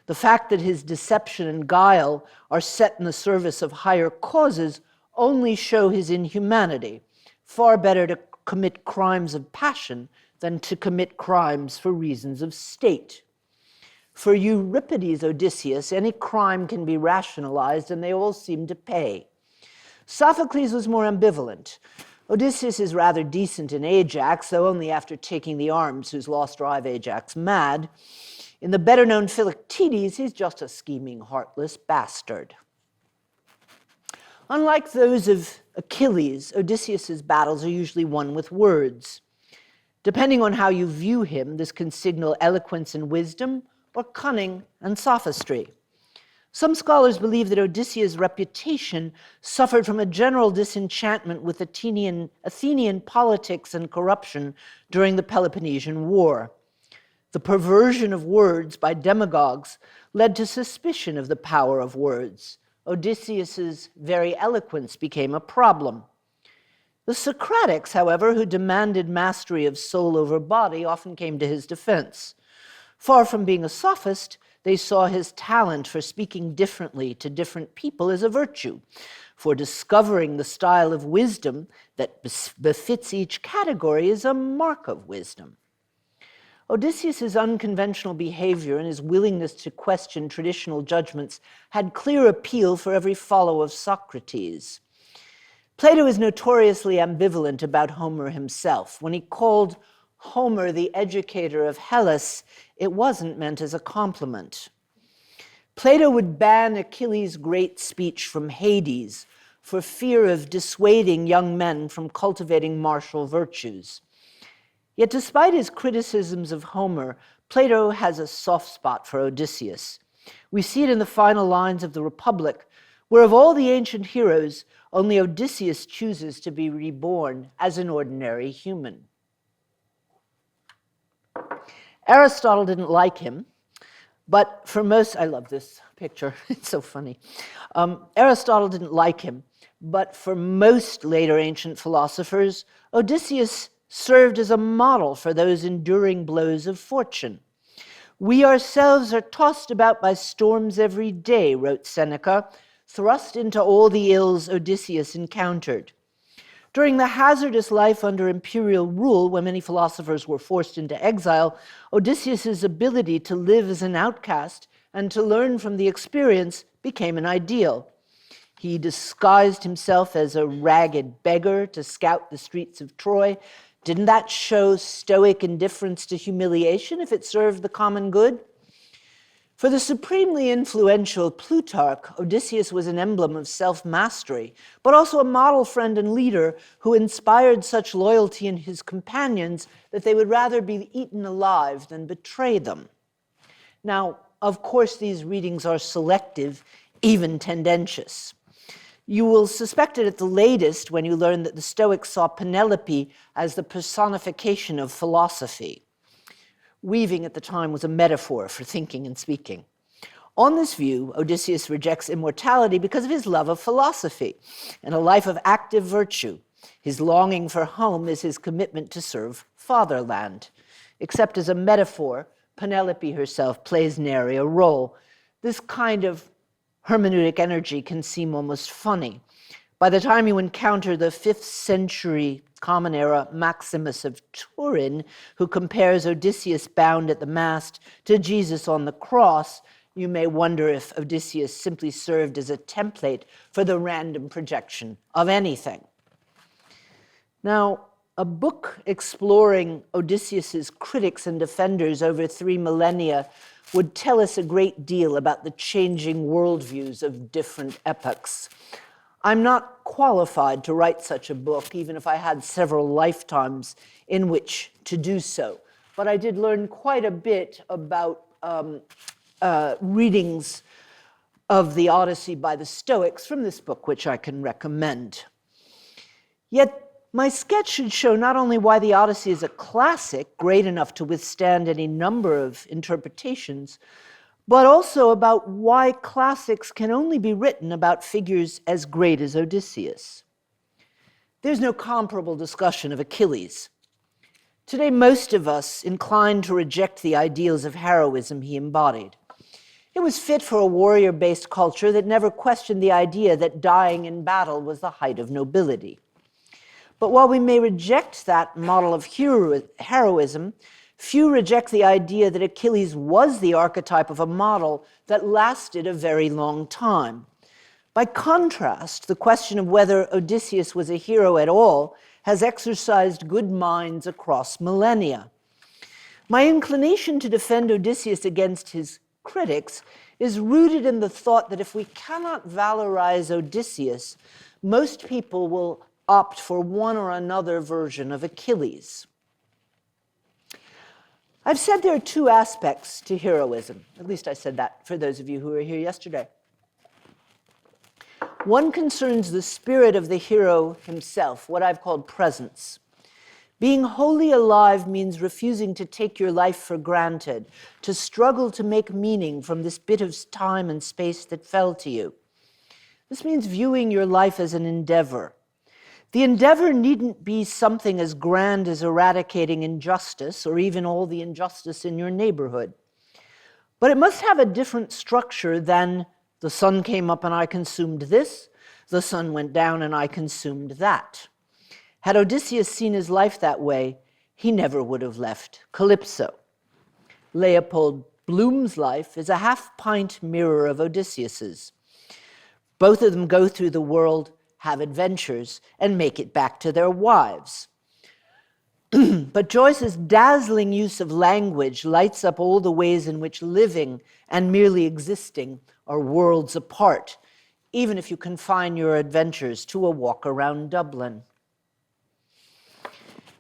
The fact that his deception and guile are set in the service of higher causes only show his inhumanity. Far better to commit crimes of passion than to commit crimes for reasons of state. For Euripides' Odysseus, any crime can be rationalized, and they all seem to pay. Sophocles was more ambivalent. Odysseus is rather decent in Ajax, though only after taking the arms whose loss drive Ajax mad. In the better-known Philoctetes, he's just a scheming, heartless bastard. Unlike those of Achilles, Odysseus' battles are usually won with words. Depending on how you view him, this can signal eloquence and wisdom, or cunning and sophistry. Some scholars believe that Odysseus' reputation suffered from a general disenchantment with Athenian politics and corruption during the Peloponnesian War. The perversion of words by demagogues led to suspicion of the power of words. Odysseus' very eloquence became a problem. The Socratics, however, who demanded mastery of soul over body, often came to his defense. Far from being a sophist, they saw his talent for speaking differently to different people as a virtue, for discovering the style of wisdom that befits each category is a mark of wisdom. Odysseus' unconventional behavior and his willingness to question traditional judgments had clear appeal for every follower of Socrates. Plato is notoriously ambivalent about Homer himself. When he called Homer the educator of Hellas, it wasn't meant as a compliment. Plato would ban Achilles' great speech from Hades for fear of dissuading young men from cultivating martial virtues. Yet despite his criticisms of Homer, Plato has a soft spot for Odysseus. We see it in the final lines of the Republic, where of all the ancient heroes, only Odysseus chooses to be reborn as an ordinary human. Aristotle didn't like him, but for most, I love this picture, it's so funny. Aristotle didn't like him, but for most later ancient philosophers, Odysseus served as a model for those enduring blows of fortune. "We ourselves are tossed about by storms every day," wrote Seneca, thrust into all the ills Odysseus encountered. During the hazardous life under imperial rule, when many philosophers were forced into exile, Odysseus' ability to live as an outcast and to learn from the experience became an ideal. He disguised himself as a ragged beggar to scout the streets of Troy. Didn't that show stoic indifference to humiliation if it served the common good? For the supremely influential Plutarch, Odysseus was an emblem of self-mastery, but also a model friend and leader who inspired such loyalty in his companions that they would rather be eaten alive than betray them. Now, of course, these readings are selective, even tendentious. You will suspect it at the latest when you learn that the Stoics saw Penelope as the personification of philosophy. Weaving at the time was a metaphor for thinking and speaking. On this view, Odysseus rejects immortality because of his love of philosophy and a life of active virtue. His longing for home is his commitment to serve fatherland. Except as a metaphor, Penelope herself plays nary a role. This kind of hermeneutic energy can seem almost funny. By the time you encounter the 5th century Common Era Maximus of Turin, who compares Odysseus bound at the mast to Jesus on the cross, you may wonder if Odysseus simply served as a template for the random projection of anything. Now, a book exploring Odysseus's critics and defenders over 3 millennia would tell us a great deal about the changing worldviews of different epochs. I'm not qualified to write such a book, even if I had several lifetimes in which to do so. But I did learn quite a bit about readings of the Odyssey by the Stoics from this book, which I can recommend. Yet my sketch should show not only why the Odyssey is a classic, great enough to withstand any number of interpretations, but also about why classics can only be written about figures as great as Odysseus. There's no comparable discussion of Achilles. Today, most of us incline to reject the ideals of heroism he embodied. It was fit for a warrior-based culture that never questioned the idea that dying in battle was the height of nobility. But while we may reject that model of heroism, few reject the idea that Achilles was the archetype of a model that lasted a very long time. By contrast, the question of whether Odysseus was a hero at all has exercised good minds across millennia. My inclination to defend Odysseus against his critics is rooted in the thought that if we cannot valorize Odysseus, most people will opt for one or another version of Achilles. I've said there are two aspects to heroism. At least I said that for those of you who were here yesterday. One concerns the spirit of the hero himself, what I've called presence. Being wholly alive means refusing to take your life for granted, to struggle to make meaning from this bit of time and space that fell to you. This means viewing your life as an endeavor. The endeavor needn't be something as grand as eradicating injustice or even all the injustice in your neighborhood. But it must have a different structure than the sun came up and I consumed this, the sun went down and I consumed that. Had Odysseus seen his life that way, he never would have left Calypso. Leopold Bloom's life is a half-pint mirror of Odysseus's. Both of them go through the world, have adventures, and make it back to their wives. But Joyce's dazzling use of language lights up all the ways in which living and merely existing are worlds apart, even if you confine your adventures to a walk around Dublin.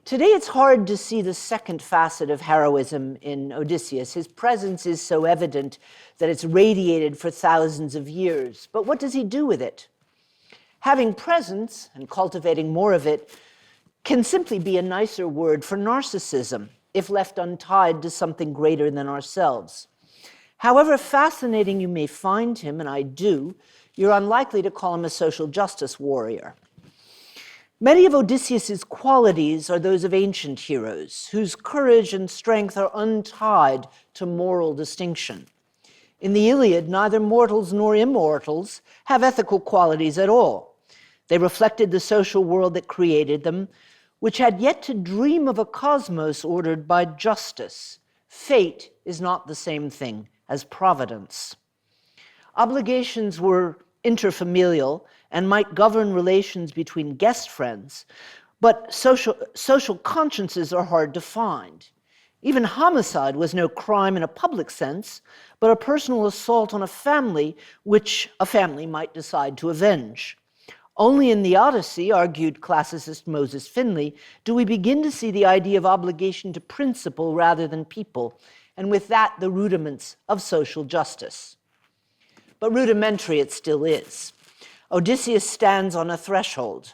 Today, it's hard to see the second facet of heroism in Odysseus. His presence is so evident that it's radiated for thousands of years. But what does he do with it? Having presence and cultivating more of it can simply be a nicer word for narcissism if left untied to something greater than ourselves. However fascinating you may find him, and I do, you're unlikely to call him a social justice warrior. Many of Odysseus's qualities are those of ancient heroes, whose courage and strength are untied to moral distinction. In the Iliad, neither mortals nor immortals have ethical qualities at all. They reflected the social world that created them, which had yet to dream of a cosmos ordered by justice. Fate is not the same thing as providence. Obligations were interfamilial and might govern relations between guest friends, but social consciences are hard to find. Even homicide was no crime in a public sense, but a personal assault on a family which a family might decide to avenge. Only in the Odyssey, argued classicist Moses Finley, do we begin to see the idea of obligation to principle rather than people, and with that, the rudiments of social justice. But rudimentary it still is. Odysseus stands on a threshold.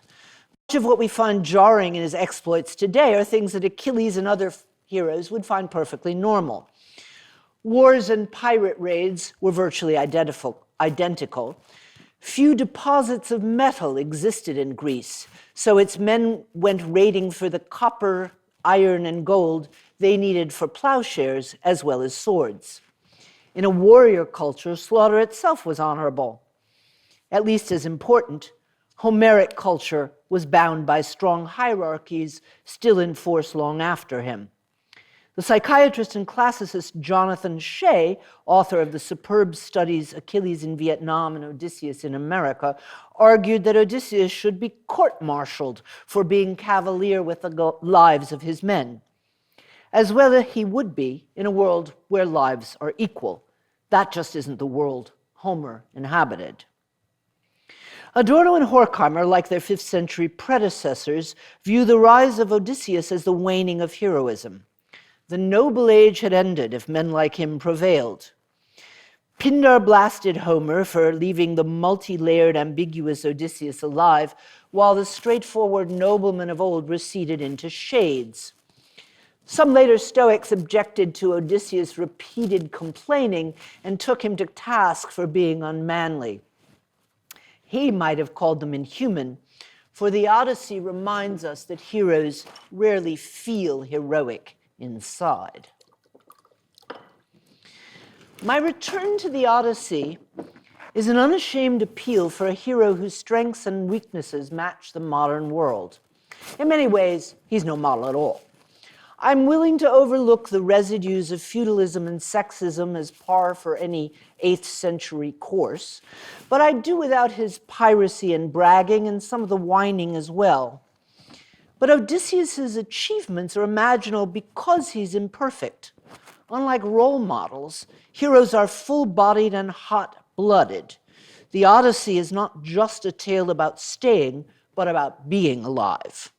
Much of what we find jarring in his exploits today are things that Achilles and other heroes would find perfectly normal. Wars and pirate raids were virtually identical. Few deposits of metal existed in Greece, so its men went raiding for the copper, iron, and gold they needed for plowshares as well as swords. In a warrior culture, slaughter itself was honorable. At least as important, Homeric culture was bound by strong hierarchies still in force long after him. The psychiatrist and classicist Jonathan Shea, author of the superb studies Achilles in Vietnam and Odysseus in America, argued that Odysseus should be court-martialed for being cavalier with the lives of his men. as whether he would be in a world where lives are equal. That just isn't the world Homer inhabited. Adorno and Horkheimer, like their 5th century predecessors, view the rise of Odysseus as the waning of heroism. The noble age had ended if men like him prevailed. Pindar blasted Homer for leaving the multi-layered, ambiguous Odysseus alive, while the straightforward noblemen of old receded into shades. Some later Stoics objected to Odysseus' repeated complaining and took him to task for being unmanly. He might have called them inhuman, for the Odyssey reminds us that heroes rarely feel heroic inside. My return to the Odyssey is an unashamed appeal for a hero whose strengths and weaknesses match the modern world. In many ways, he's no model at all. I'm willing to overlook the residues of feudalism and sexism as par for any 8th century course, but I do without his piracy and bragging and some of the whining as well. But Odysseus' achievements are imaginable because he's imperfect. Unlike role models, heroes are full-bodied and hot-blooded. The Odyssey is not just a tale about staying, but about being alive.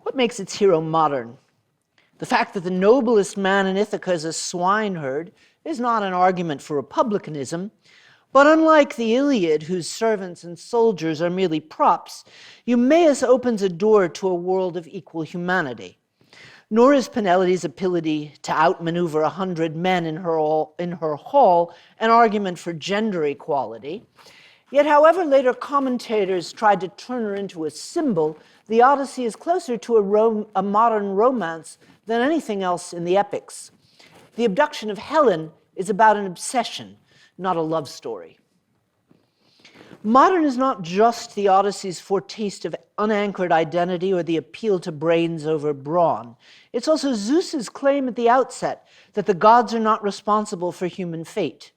What makes its hero modern? The fact that the noblest man in Ithaca is a swineherd is not an argument for republicanism, but unlike the Iliad, whose servants and soldiers are merely props, Eumaeus opens a door to a world of equal humanity. Nor is Penelope's ability to outmaneuver 100 men in her hall an argument for gender equality. Yet, however later commentators tried to turn her into a symbol, the Odyssey is closer to a modern romance than anything else in the epics. The abduction of Helen is about an obsession, not a love story. Modern is not just the Odyssey's foretaste of unanchored identity or the appeal to brains over brawn. It's also Zeus's claim at the outset that the gods are not responsible for human fate.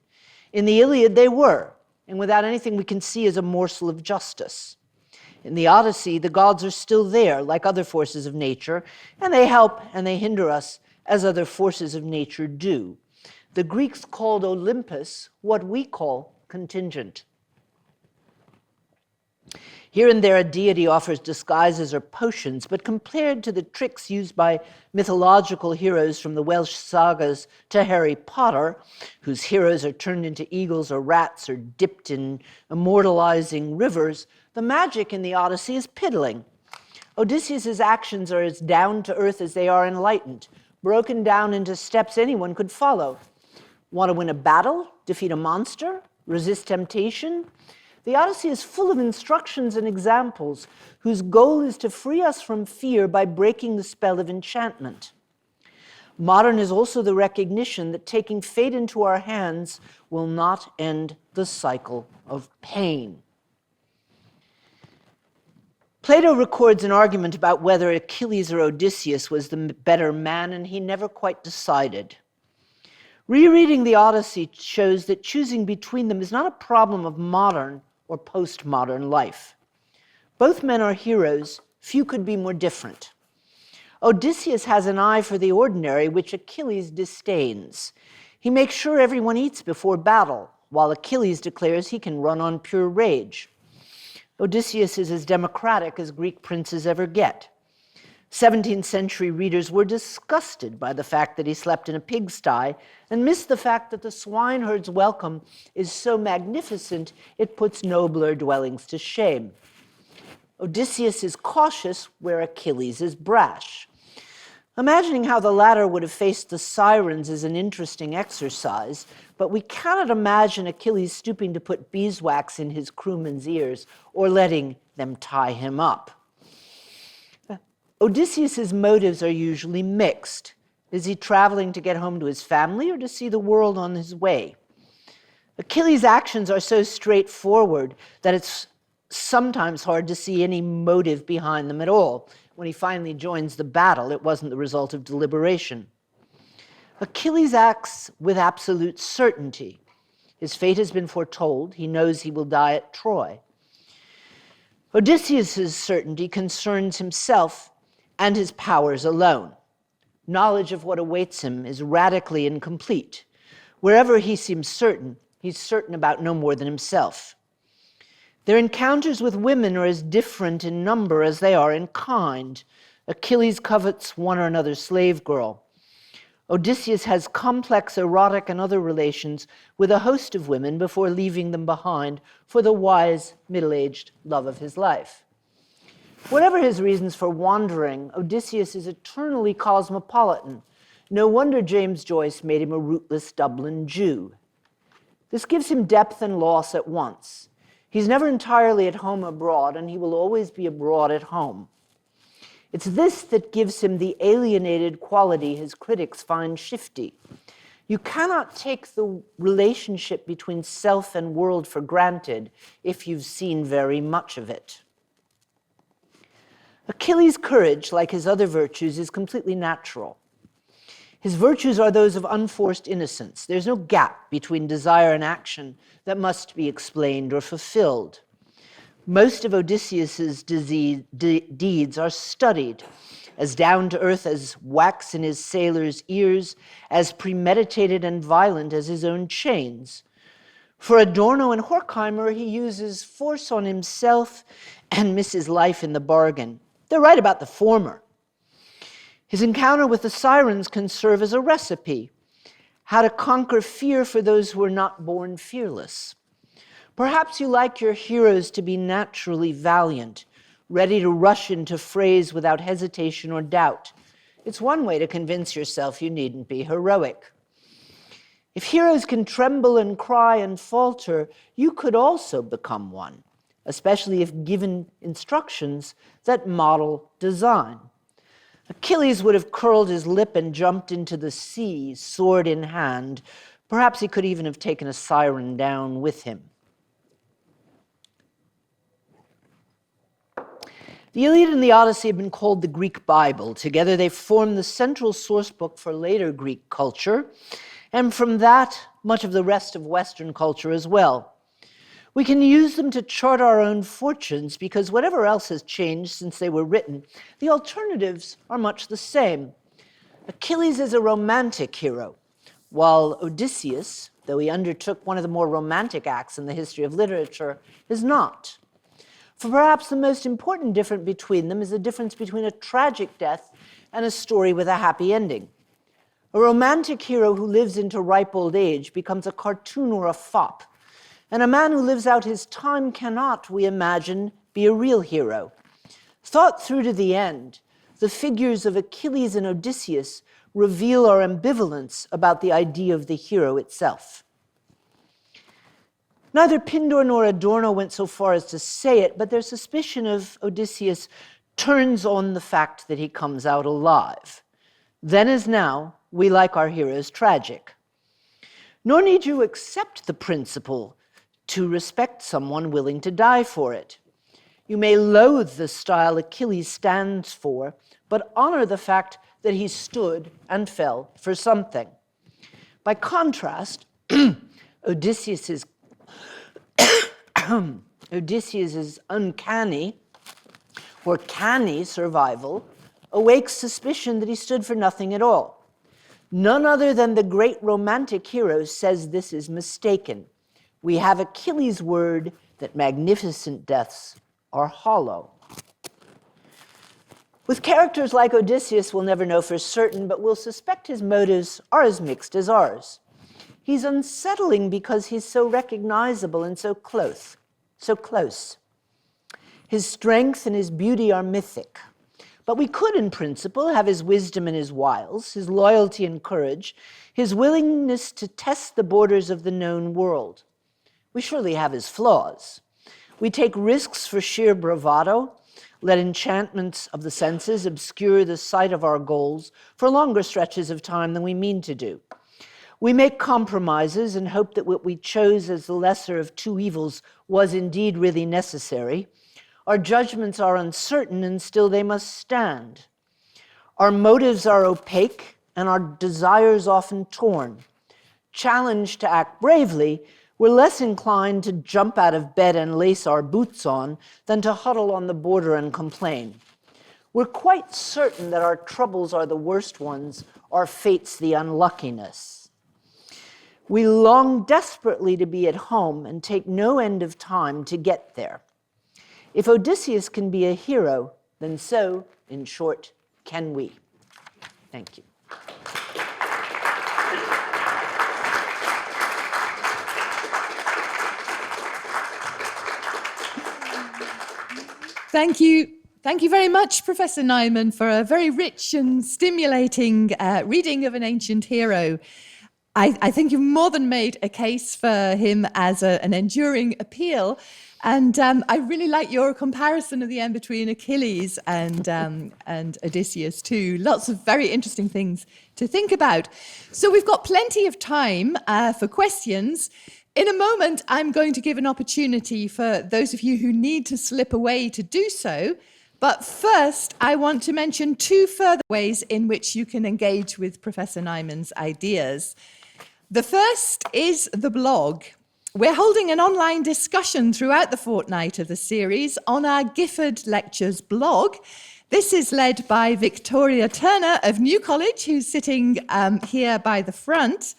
In the Iliad, they were, and without anything we can see as a morsel of justice. In the Odyssey, the gods are still there, like other forces of nature, and they help and they hinder us as other forces of nature do. The Greeks called Olympus what we call contingent. Here and there, a deity offers disguises or potions, but compared to the tricks used by mythological heroes from the Welsh sagas to Harry Potter, whose heroes are turned into eagles or rats or dipped in immortalizing rivers, the magic in the Odyssey is piddling. Odysseus' actions are as down-to-earth as they are enlightened, broken down into steps anyone could follow. Want to win a battle? Defeat a monster? Resist temptation? The Odyssey is full of instructions and examples whose goal is to free us from fear by breaking the spell of enchantment. Modern is also the recognition that taking fate into our hands will not end the cycle of pain. Plato records an argument about whether Achilles or Odysseus was the better man, and he never quite decided. Rereading the Odyssey shows that choosing between them is not a problem of modern or postmodern life. Both men are heroes, few could be more different. Odysseus has an eye for the ordinary, which Achilles disdains. He makes sure everyone eats before battle, while Achilles declares he can run on pure rage. Odysseus is as democratic as Greek princes ever get. 17th century readers were disgusted by the fact that he slept in a pigsty and missed the fact that the swineherd's welcome is so magnificent it puts nobler dwellings to shame. Odysseus is cautious where Achilles is brash. Imagining how the latter would have faced the Sirens is an interesting exercise, but we cannot imagine Achilles stooping to put beeswax in his crewmen's ears or letting them tie him up. Odysseus' motives are usually mixed. Is he traveling to get home to his family or to see the world on his way? Achilles' actions are so straightforward that it's sometimes hard to see any motive behind them at all. When he finally joins the battle, it wasn't the result of deliberation. Achilles acts with absolute certainty. His fate has been foretold. He knows he will die at Troy. Odysseus' certainty concerns himself and his powers alone. Knowledge of what awaits him is radically incomplete. Wherever he seems certain, he's certain about no more than himself. Their encounters with women are as different in number as they are in kind. Achilles covets one or another slave girl. Odysseus has complex erotic and other relations with a host of women before leaving them behind for the wise, middle-aged love of his life. Whatever his reasons for wandering, Odysseus is eternally cosmopolitan. No wonder James Joyce made him a rootless Dublin Jew. This gives him depth and loss at once. He's never entirely at home abroad, and he will always be abroad at home. It's this that gives him the alienated quality his critics find shifty. You cannot take the relationship between self and world for granted if you've seen very much of it. Achilles' courage, like his other virtues, is completely natural. His virtues are those of unforced innocence. There's no gap between desire and action that must be explained or fulfilled. Most of Odysseus's deeds are studied, as down-to-earth as wax in his sailor's ears, as premeditated and violent as his own chains. For Adorno and Horkheimer, he uses force on himself and misses life in the bargain. They're right about the former. His encounter with the Sirens can serve as a recipe, how to conquer fear for those who are not born fearless. Perhaps you like your heroes to be naturally valiant, ready to rush into frays without hesitation or doubt. It's one way to convince yourself you needn't be heroic. If heroes can tremble and cry and falter, you could also become one, especially if given instructions that model design. Achilles would have curled his lip and jumped into the sea, sword in hand. Perhaps he could even have taken a siren down with him. The Iliad and the Odyssey have been called the Greek Bible. Together they form the central source book for later Greek culture, and from that, much of the rest of Western culture as well. We can use them to chart our own fortunes because whatever else has changed since they were written, the alternatives are much the same. Achilles is a romantic hero, while Odysseus, though he undertook one of the more romantic acts in the history of literature, is not. For perhaps the most important difference between them is the difference between a tragic death and a story with a happy ending. A romantic hero who lives into ripe old age becomes a cartoon or a fop, and a man who lives out his time cannot, we imagine, be a real hero. Thought through to the end, the figures of Achilles and Odysseus reveal our ambivalence about the idea of the hero itself. Neither Pindar nor Adorno went so far as to say it, but their suspicion of Odysseus turns on the fact that he comes out alive. Then as now, we like our heroes tragic. Nor need you accept the principle to respect someone willing to die for it. You may loathe the style Achilles stands for, but honor the fact that he stood and fell for something. By contrast, Odysseus's uncanny or canny survival awakes suspicion that he stood for nothing at all. None other than the great romantic hero says this is mistaken. We have Achilles' word that magnificent deaths are hollow. With characters like Odysseus, we'll never know for certain, but we'll suspect his motives are as mixed as ours. He's unsettling because he's so recognizable and so close. His strength and his beauty are mythic. But we could, in principle, have his wisdom and his wiles, his loyalty and courage, his willingness to test the borders of the known world. We surely have his flaws. We take risks for sheer bravado, let enchantments of the senses obscure the sight of our goals for longer stretches of time than we mean to do. We make compromises and hope that what we chose as the lesser of two evils was indeed really necessary. Our judgments are uncertain, and still they must stand. Our motives are opaque, and our desires often torn. Challenged to act bravely, we're less inclined to jump out of bed and lace our boots on than to huddle on the border and complain. We're quite certain that our troubles are the worst ones, our fate's the unluckiness. We long desperately to be at home and take no end of time to get there. If Odysseus can be a hero, then so, in short, can we. Thank you. Thank you. Thank you very much, Professor Neiman, for a very rich and stimulating reading of an ancient hero. I think you've more than made a case for him as an enduring appeal. And I really like your comparison at the end between Achilles and Odysseus too. Lots of very interesting things to think about. So we've got plenty of time for questions. In a moment, I'm going to give an opportunity for those of you who need to slip away to do so. But first, I want to mention two further ways in which you can engage with Professor Neiman's ideas. The first is the blog. We're holding an online discussion throughout the fortnight of the series on our Gifford Lectures blog. This is led by Victoria Turner of New College, who's sitting here by the front.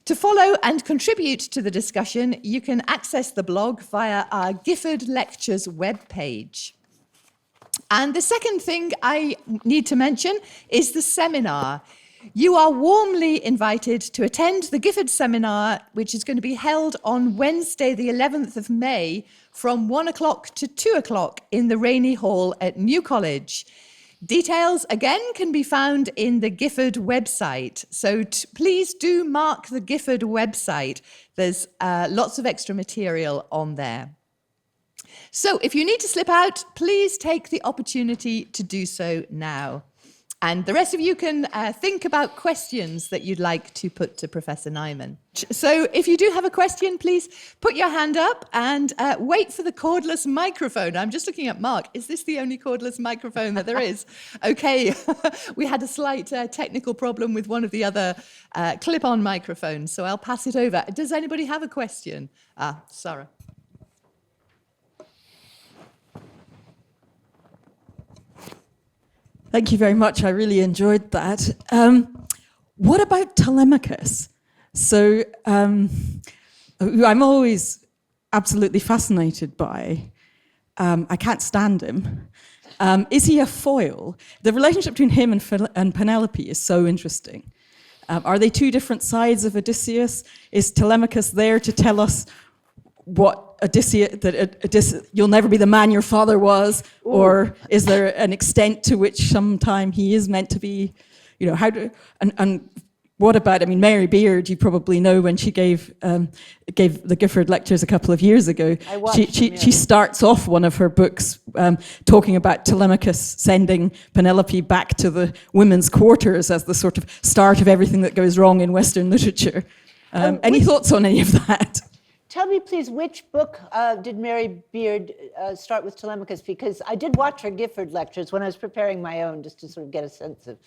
To follow and contribute to the discussion, you can access the blog via our Gifford Lectures webpage. And the second thing I need to mention is the seminar. You are warmly invited to attend the Gifford seminar, which is going to be held on Wednesday, the 11th of May, from 1 o'clock to 2 o'clock in the Rainey Hall at New College. Details, again, can be found in the Gifford website. So please do mark the Gifford website. There's lots of extra material on there. So if you need to slip out, please take the opportunity to do so now. And the rest of you can think about questions that you'd like to put to Professor Neiman. So if you do have a question, please put your hand up and wait for the cordless microphone. I'm just looking at Mark. Is this the only cordless microphone that there is? Okay, we had a slight technical problem with one of the other clip-on microphones, so I'll pass it over. Does anybody have a question? Sarah. Thank you very much. I really enjoyed that. What about Telemachus? So, who I'm always absolutely fascinated by. I can't stand him. Is he a foil? The relationship between him and Penelope is so interesting. Are they two different sides of Odysseus? Is Telemachus there to tell us what Odysseus, you'll never be the man your father was? Ooh. Or is there an extent to which sometime he is meant to be, and what about, I mean, Mary Beard, you probably know when she gave the Gifford Lectures a couple of years ago. She starts off one of her books talking about Telemachus sending Penelope back to the women's quarters as the sort of start of everything that goes wrong in Western literature. Any thoughts on any of that? Tell me, please, which book did Mary Beard start with Telemachus? Because I did watch her Gifford Lectures when I was preparing my own, just to sort of get a sense of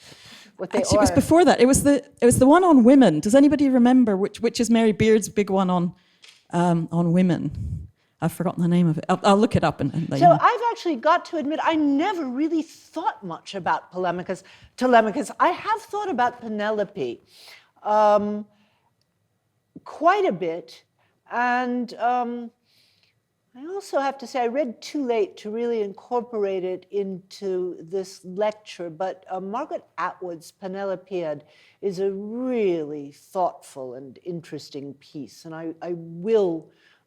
what they are. Actually, it was before that. It was the one on women. Does anybody remember which is Mary Beard's big one on women? I've forgotten the name of it. I'll look it up and let you know. I've actually got to admit, I never really thought much about Telemachus. I have thought about Penelope quite a bit. And I also have to say, I read too late to really incorporate it into this lecture, but Margaret Atwood's Penelopead is a really thoughtful and interesting piece. And I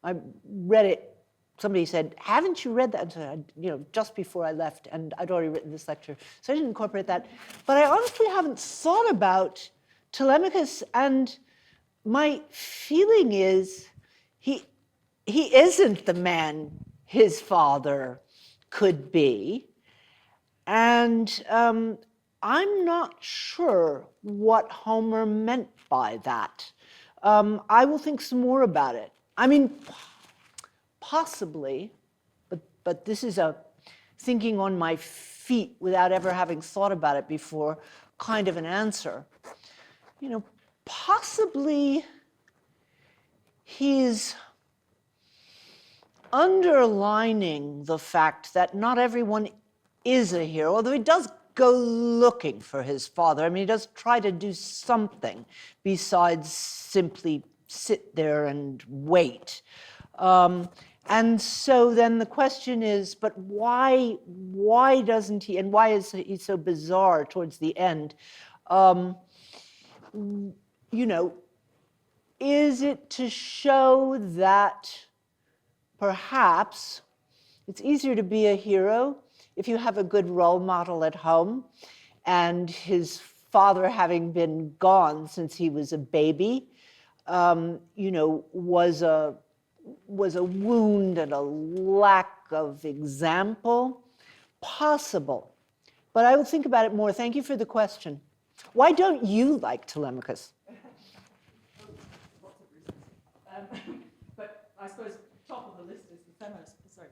read it, somebody said, haven't you read that? And so just before I left, and I'd already written this lecture, so I didn't incorporate that. But I honestly haven't thought about Telemachus, and my feeling is, he isn't the man his father could be. And I'm not sure what Homer meant by that. I will think some more about it. I mean, possibly, but this is a thinking on my feet without ever having thought about it before kind of an answer. Possibly he's underlining the fact that not everyone is a hero, although he does go looking for his father. I mean, he does try to do something besides simply sit there and wait. And so then the question is, but why doesn't he, and why is he so bizarre towards the end? You know, is it to show that perhaps it's easier to be a hero if you have a good role model at home, and his father, having been gone since he was a baby, you know, was a wound and a lack of example? Possible. But I will think about it more. Thank you for the question. Why don't you like Telemachus? But I suppose top of the list is the feminist. Sorry.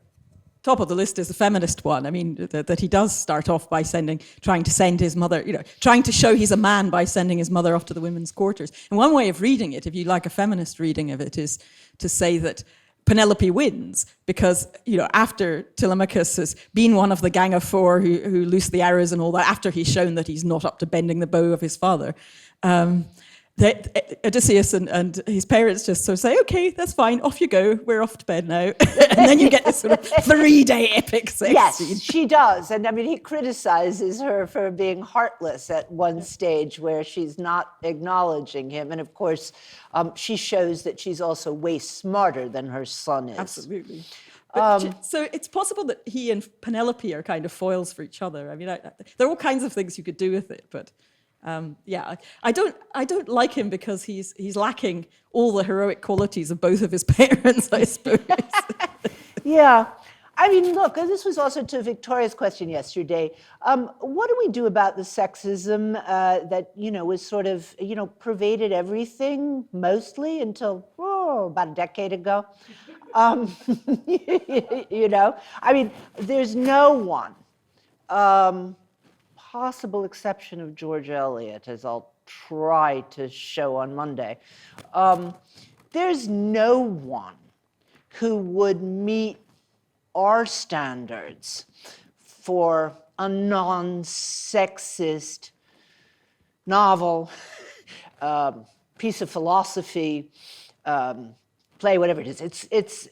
Top of the list is the feminist one. I mean, that he does start off by trying to send his mother, you know, trying to show he's a man by sending his mother off to the women's quarters. And one way of reading it, if you like a feminist reading of it, is to say that Penelope wins because, you know, after Telemachus has been one of the gang of four who loose the arrows and all that, after he's shown that he's not up to bending the bow of his father, Odysseus and his parents just sort of say, okay, that's fine, off you go, we're off to bed now. And then you get this sort of 3-day epic sex scene. Yes, she does. And I mean, he criticizes her for being heartless at one stage where she's not acknowledging him. And of course, she shows that she's also way smarter than her son is. Absolutely. But, so it's possible that he and Penelope are kind of foils for each other. I mean, there are all kinds of things you could do with it, but yeah, I don't like him because he's lacking all the heroic qualities of both of his parents, I suppose. Yeah. I mean, look, this was also to Victoria's question yesterday. What do we do about the sexism that, you know, was sort of, you know, pervaded everything mostly until, about a decade ago? You know, I mean, there's no one, possible exception of George Eliot, as I'll try to show on Monday. There's no one who would meet our standards for a non-sexist novel, piece of philosophy, play, whatever it is. It's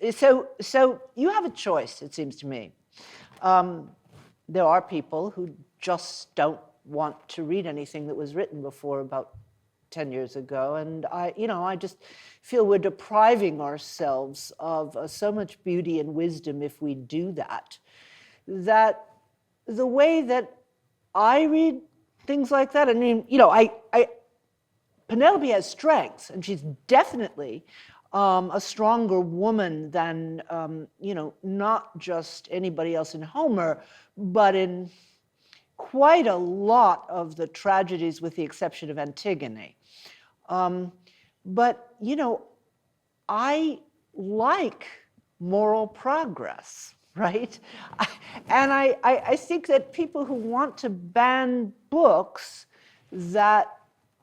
so you have a choice, it seems to me. There are people who just don't want to read anything that was written before about 10 years ago. And I just feel we're depriving ourselves of so much beauty and wisdom if we do that. That the way that I read things like that, I mean, you know, Penelope has strengths, and she's definitely a stronger woman than, you know, not just anybody else in Homer, but in quite a lot of the tragedies, with the exception of Antigone. But, you know, I like moral progress, right? And I think that people who want to ban books that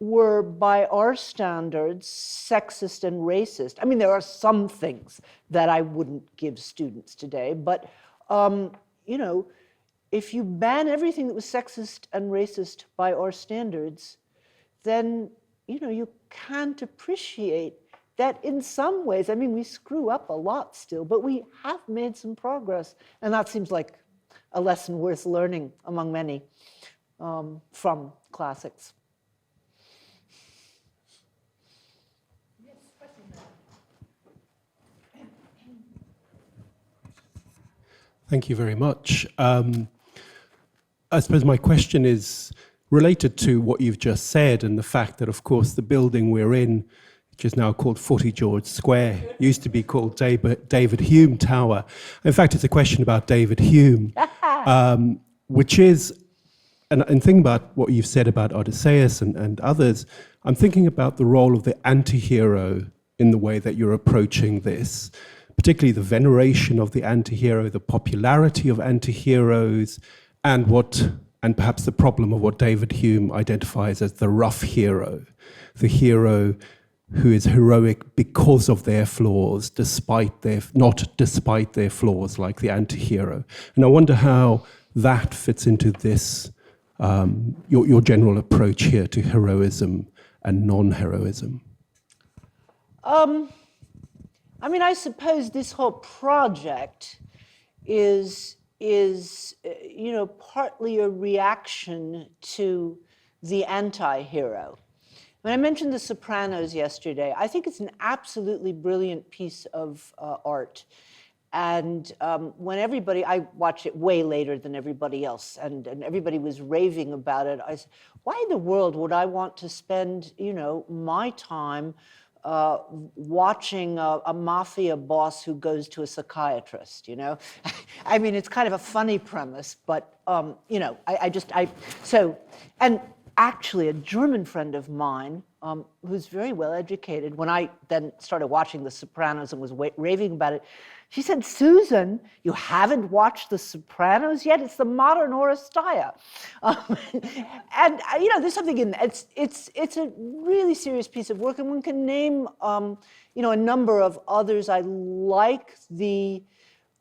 were, by our standards, sexist and racist. I mean, there are some things that I wouldn't give students today, but, you know, if you ban everything that was sexist and racist by our standards, then, you know, you can't appreciate that in some ways, I mean, we screw up a lot still, but we have made some progress. And that seems like a lesson worth learning among many from classics. Yes, question there. Thank you very much. I suppose my question is related to what you've just said, and the fact that, of course, the building we're in, which is now called 40 George Square, used to be called David Hume Tower. In fact, it's a question about David Hume, which is, and thinking about what you've said about Odysseus and others, I'm thinking about the role of the anti-hero in the way that you're approaching this, particularly the veneration of the anti-hero, the popularity of anti-heroes, and perhaps the problem of what David Hume identifies as the rough hero, the hero who is heroic because of their flaws, not despite their flaws, like the anti-hero. And I wonder how that fits into this, your general approach here to heroism and non-heroism? I mean, I suppose this whole project is partly a reaction to the anti-hero. When I mentioned The Sopranos yesterday, I think it's an absolutely brilliant piece of art. And when I watched it way later than everybody else, and everybody was raving about it, I said, why in the world would I want to spend, my time watching a mafia boss who goes to a psychiatrist, I mean, it's kind of a funny premise, but, and actually a German friend of mine who's very well educated, when I then started watching The Sopranos and was raving about it, she said, Susan, you haven't watched The Sopranos yet? It's the modern Oresteia. And there's something in that. It's a really serious piece of work, and one can name a number of others. I like the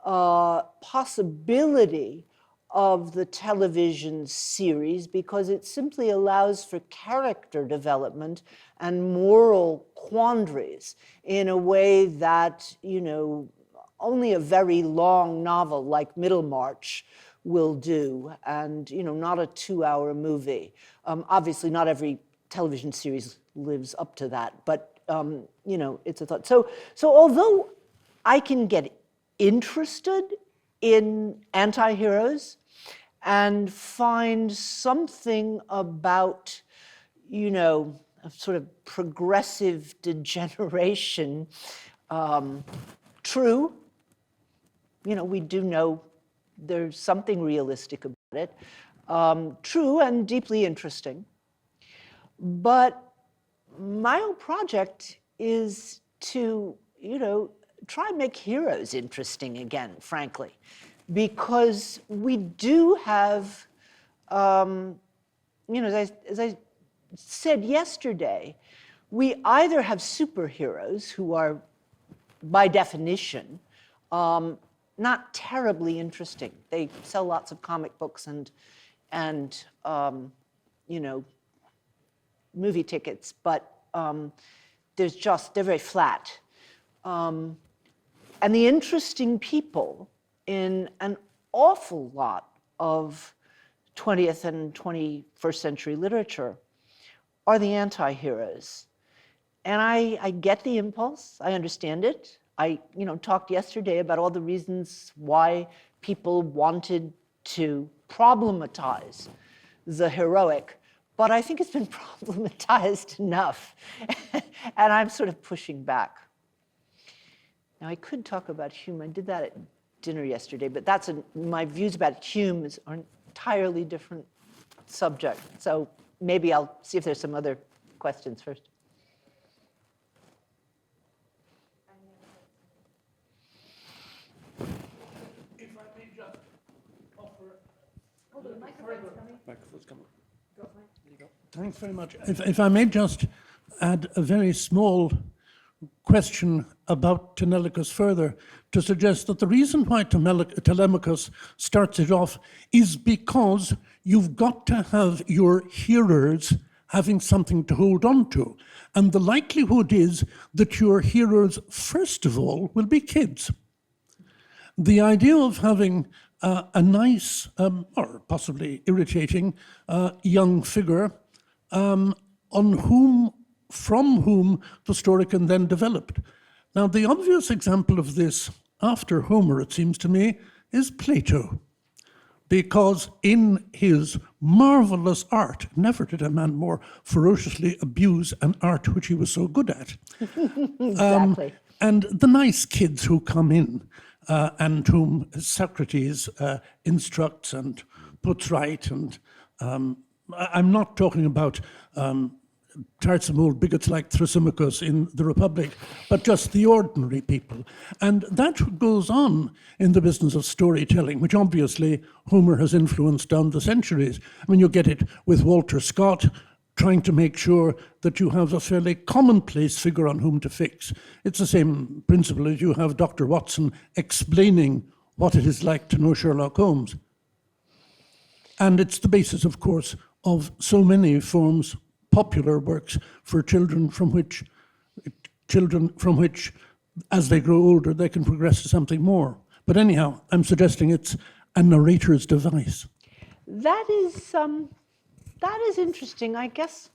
possibility of the television series because it simply allows for character development and moral quandaries in a way that, only a very long novel like Middlemarch will do, and, not a 2-hour movie. Obviously, not every television series lives up to that, but, it's a thought. So although I can get interested in anti-heroes and find something about, a sort of progressive degeneration true. We do know there's something realistic about it. True and deeply interesting. But my whole project is to, try and make heroes interesting again, frankly. Because we do have, as I said yesterday, we either have superheroes who are, by definition, not terribly interesting. They sell lots of comic books and movie tickets, but they're very flat. And the interesting people in an awful lot of 20th and 21st century literature are the anti-heroes. And I get the impulse, I understand it. I talked yesterday about all the reasons why people wanted to problematize the heroic, but I think it's been problematized enough. And I'm sort of pushing back. Now, I could talk about Hume. I did that at dinner yesterday, but my views about Hume are an entirely different subject. So maybe I'll see if there's some other questions first. If I may just offer... Oh, the microphone's coming. Thanks very much. If I may just add a very small question about Telemachus further, to suggest that the reason why Telemachus starts it off is because you've got to have your hearers having something to hold on to. And the likelihood is that your hearers, first of all, will be kids. The idea of having a nice, or possibly irritating, young figure from whom the story can then develop. Now, the obvious example of this, after Homer, it seems to me, is Plato. Because in his marvelous art, never did a man more ferociously abuse an art which he was so good at. Exactly. And the nice kids who come in, and whom Socrates instructs and puts right. And I'm not talking about tiresome old bigots like Thrasymachus in the Republic, but just the ordinary people. And that goes on in the business of storytelling, which obviously Homer has influenced down the centuries. I mean, you get it with Walter Scott, trying to make sure that you have a fairly commonplace figure on whom to fix. It's the same principle as you have Dr. Watson explaining what it is like to know Sherlock Holmes. And it's the basis, of course, of so many forms, popular works for children from which, as they grow older, they can progress to something more. But anyhow, I'm suggesting it's a narrator's device. That is interesting. I guess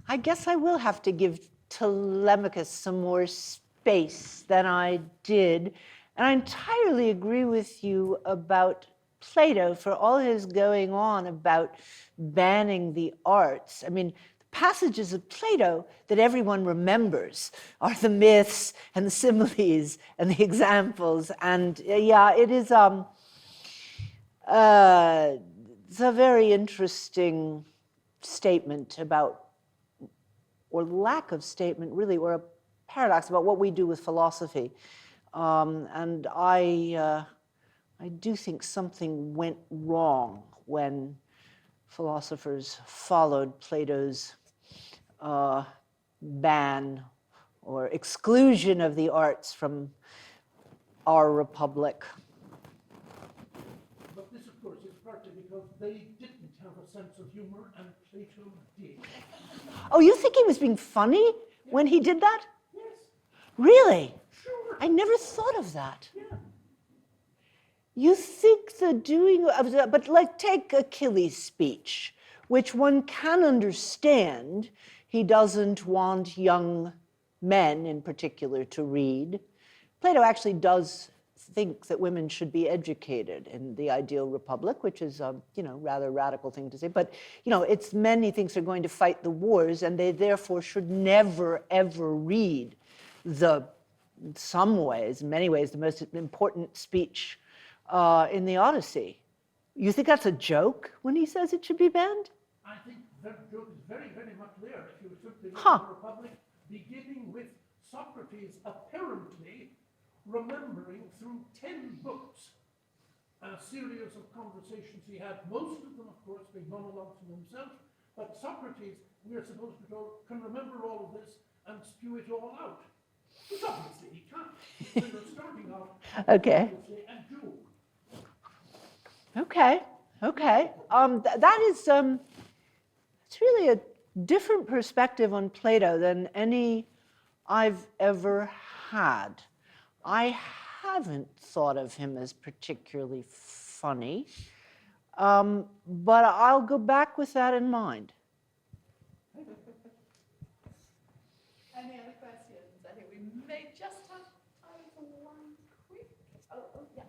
I will have to give Telemachus some more space than I did. And I entirely agree with you about Plato for all his going on about banning the arts. I mean, the passages of Plato that everyone remembers are the myths and the similes and the examples. And yeah, it is it's a very interesting statement about, or lack of statement really, or a paradox about what we do with philosophy. And I do think something went wrong when philosophers followed Plato's ban or exclusion of the arts from our republic. But this, of course, is partly because they didn't have a sense of humor, and Plato did. Oh, you think he was being funny when he did that? Yes, Really? sure. I never thought of that. Yeah. You think the doing of that, but like take Achilles' speech, which one can understand. He doesn't want young men in particular to read. Plato actually does think that women should be educated in the ideal republic, which is a rather radical thing to say. But it's many things are going to fight the wars, and they therefore should never ever read in many ways, the most important speech in the Odyssey. You think that's a joke when he says it should be banned? I think that joke is very, very much there. If you simply look Huh. at the Republic, beginning with Socrates apparently remembering through 10 books a series of conversations he had, most of them, of course, being monologues from himself, but Socrates, we are supposed to be told, can remember all of this and spew it all out. Which obviously he can't. So you're starting out Okay. with a joke. Okay. That is it's really a different perspective on Plato than any I've ever had. I haven't thought of him as particularly funny, but I'll go back with that in mind. Any other questions? I think we may just have time for one quick. Oh, yeah.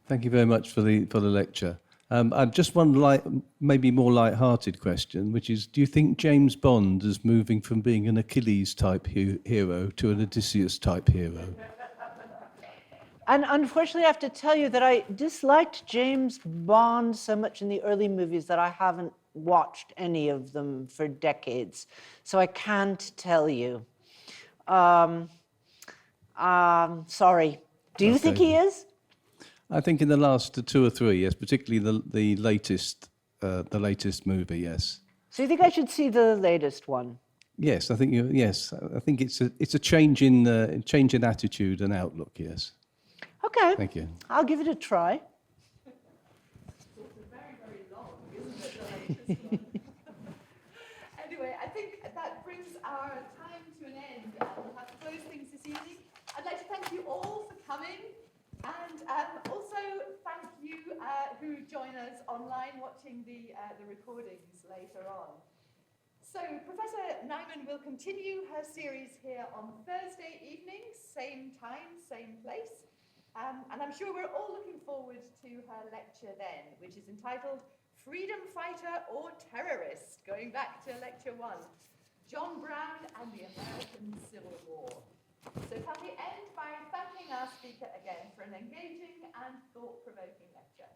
Thank you very much for the lecture. Just one maybe more light-hearted question, which is: do you think James Bond is moving from being an Achilles type hero to an Odysseus type hero? And unfortunately, I have to tell you that I disliked James Bond so much in the early movies that I haven't watched any of them for decades. So I can't tell you. Sorry. Do you think he is? I think in the last 2 or 3, yes, particularly the latest movie, yes. So you think I should see the latest one? Yes, I think it's a change in attitude and outlook, yes. Okay. Thank you. I'll give it a try. It's very, very long, isn't it? Anyway, I think that brings our time to an end. We'll have to close things this evening. I'd like to thank you all for coming, and also thank you who join us online watching the recordings later on. So Professor Neiman will continue her series here on Thursday evening, same time, same place. And I'm sure we're all looking forward to her lecture then, which is entitled Freedom Fighter or Terrorist, going back to lecture 1, John Brown and the American Civil War. So can we end by thanking our speaker again for an engaging and thought-provoking lecture.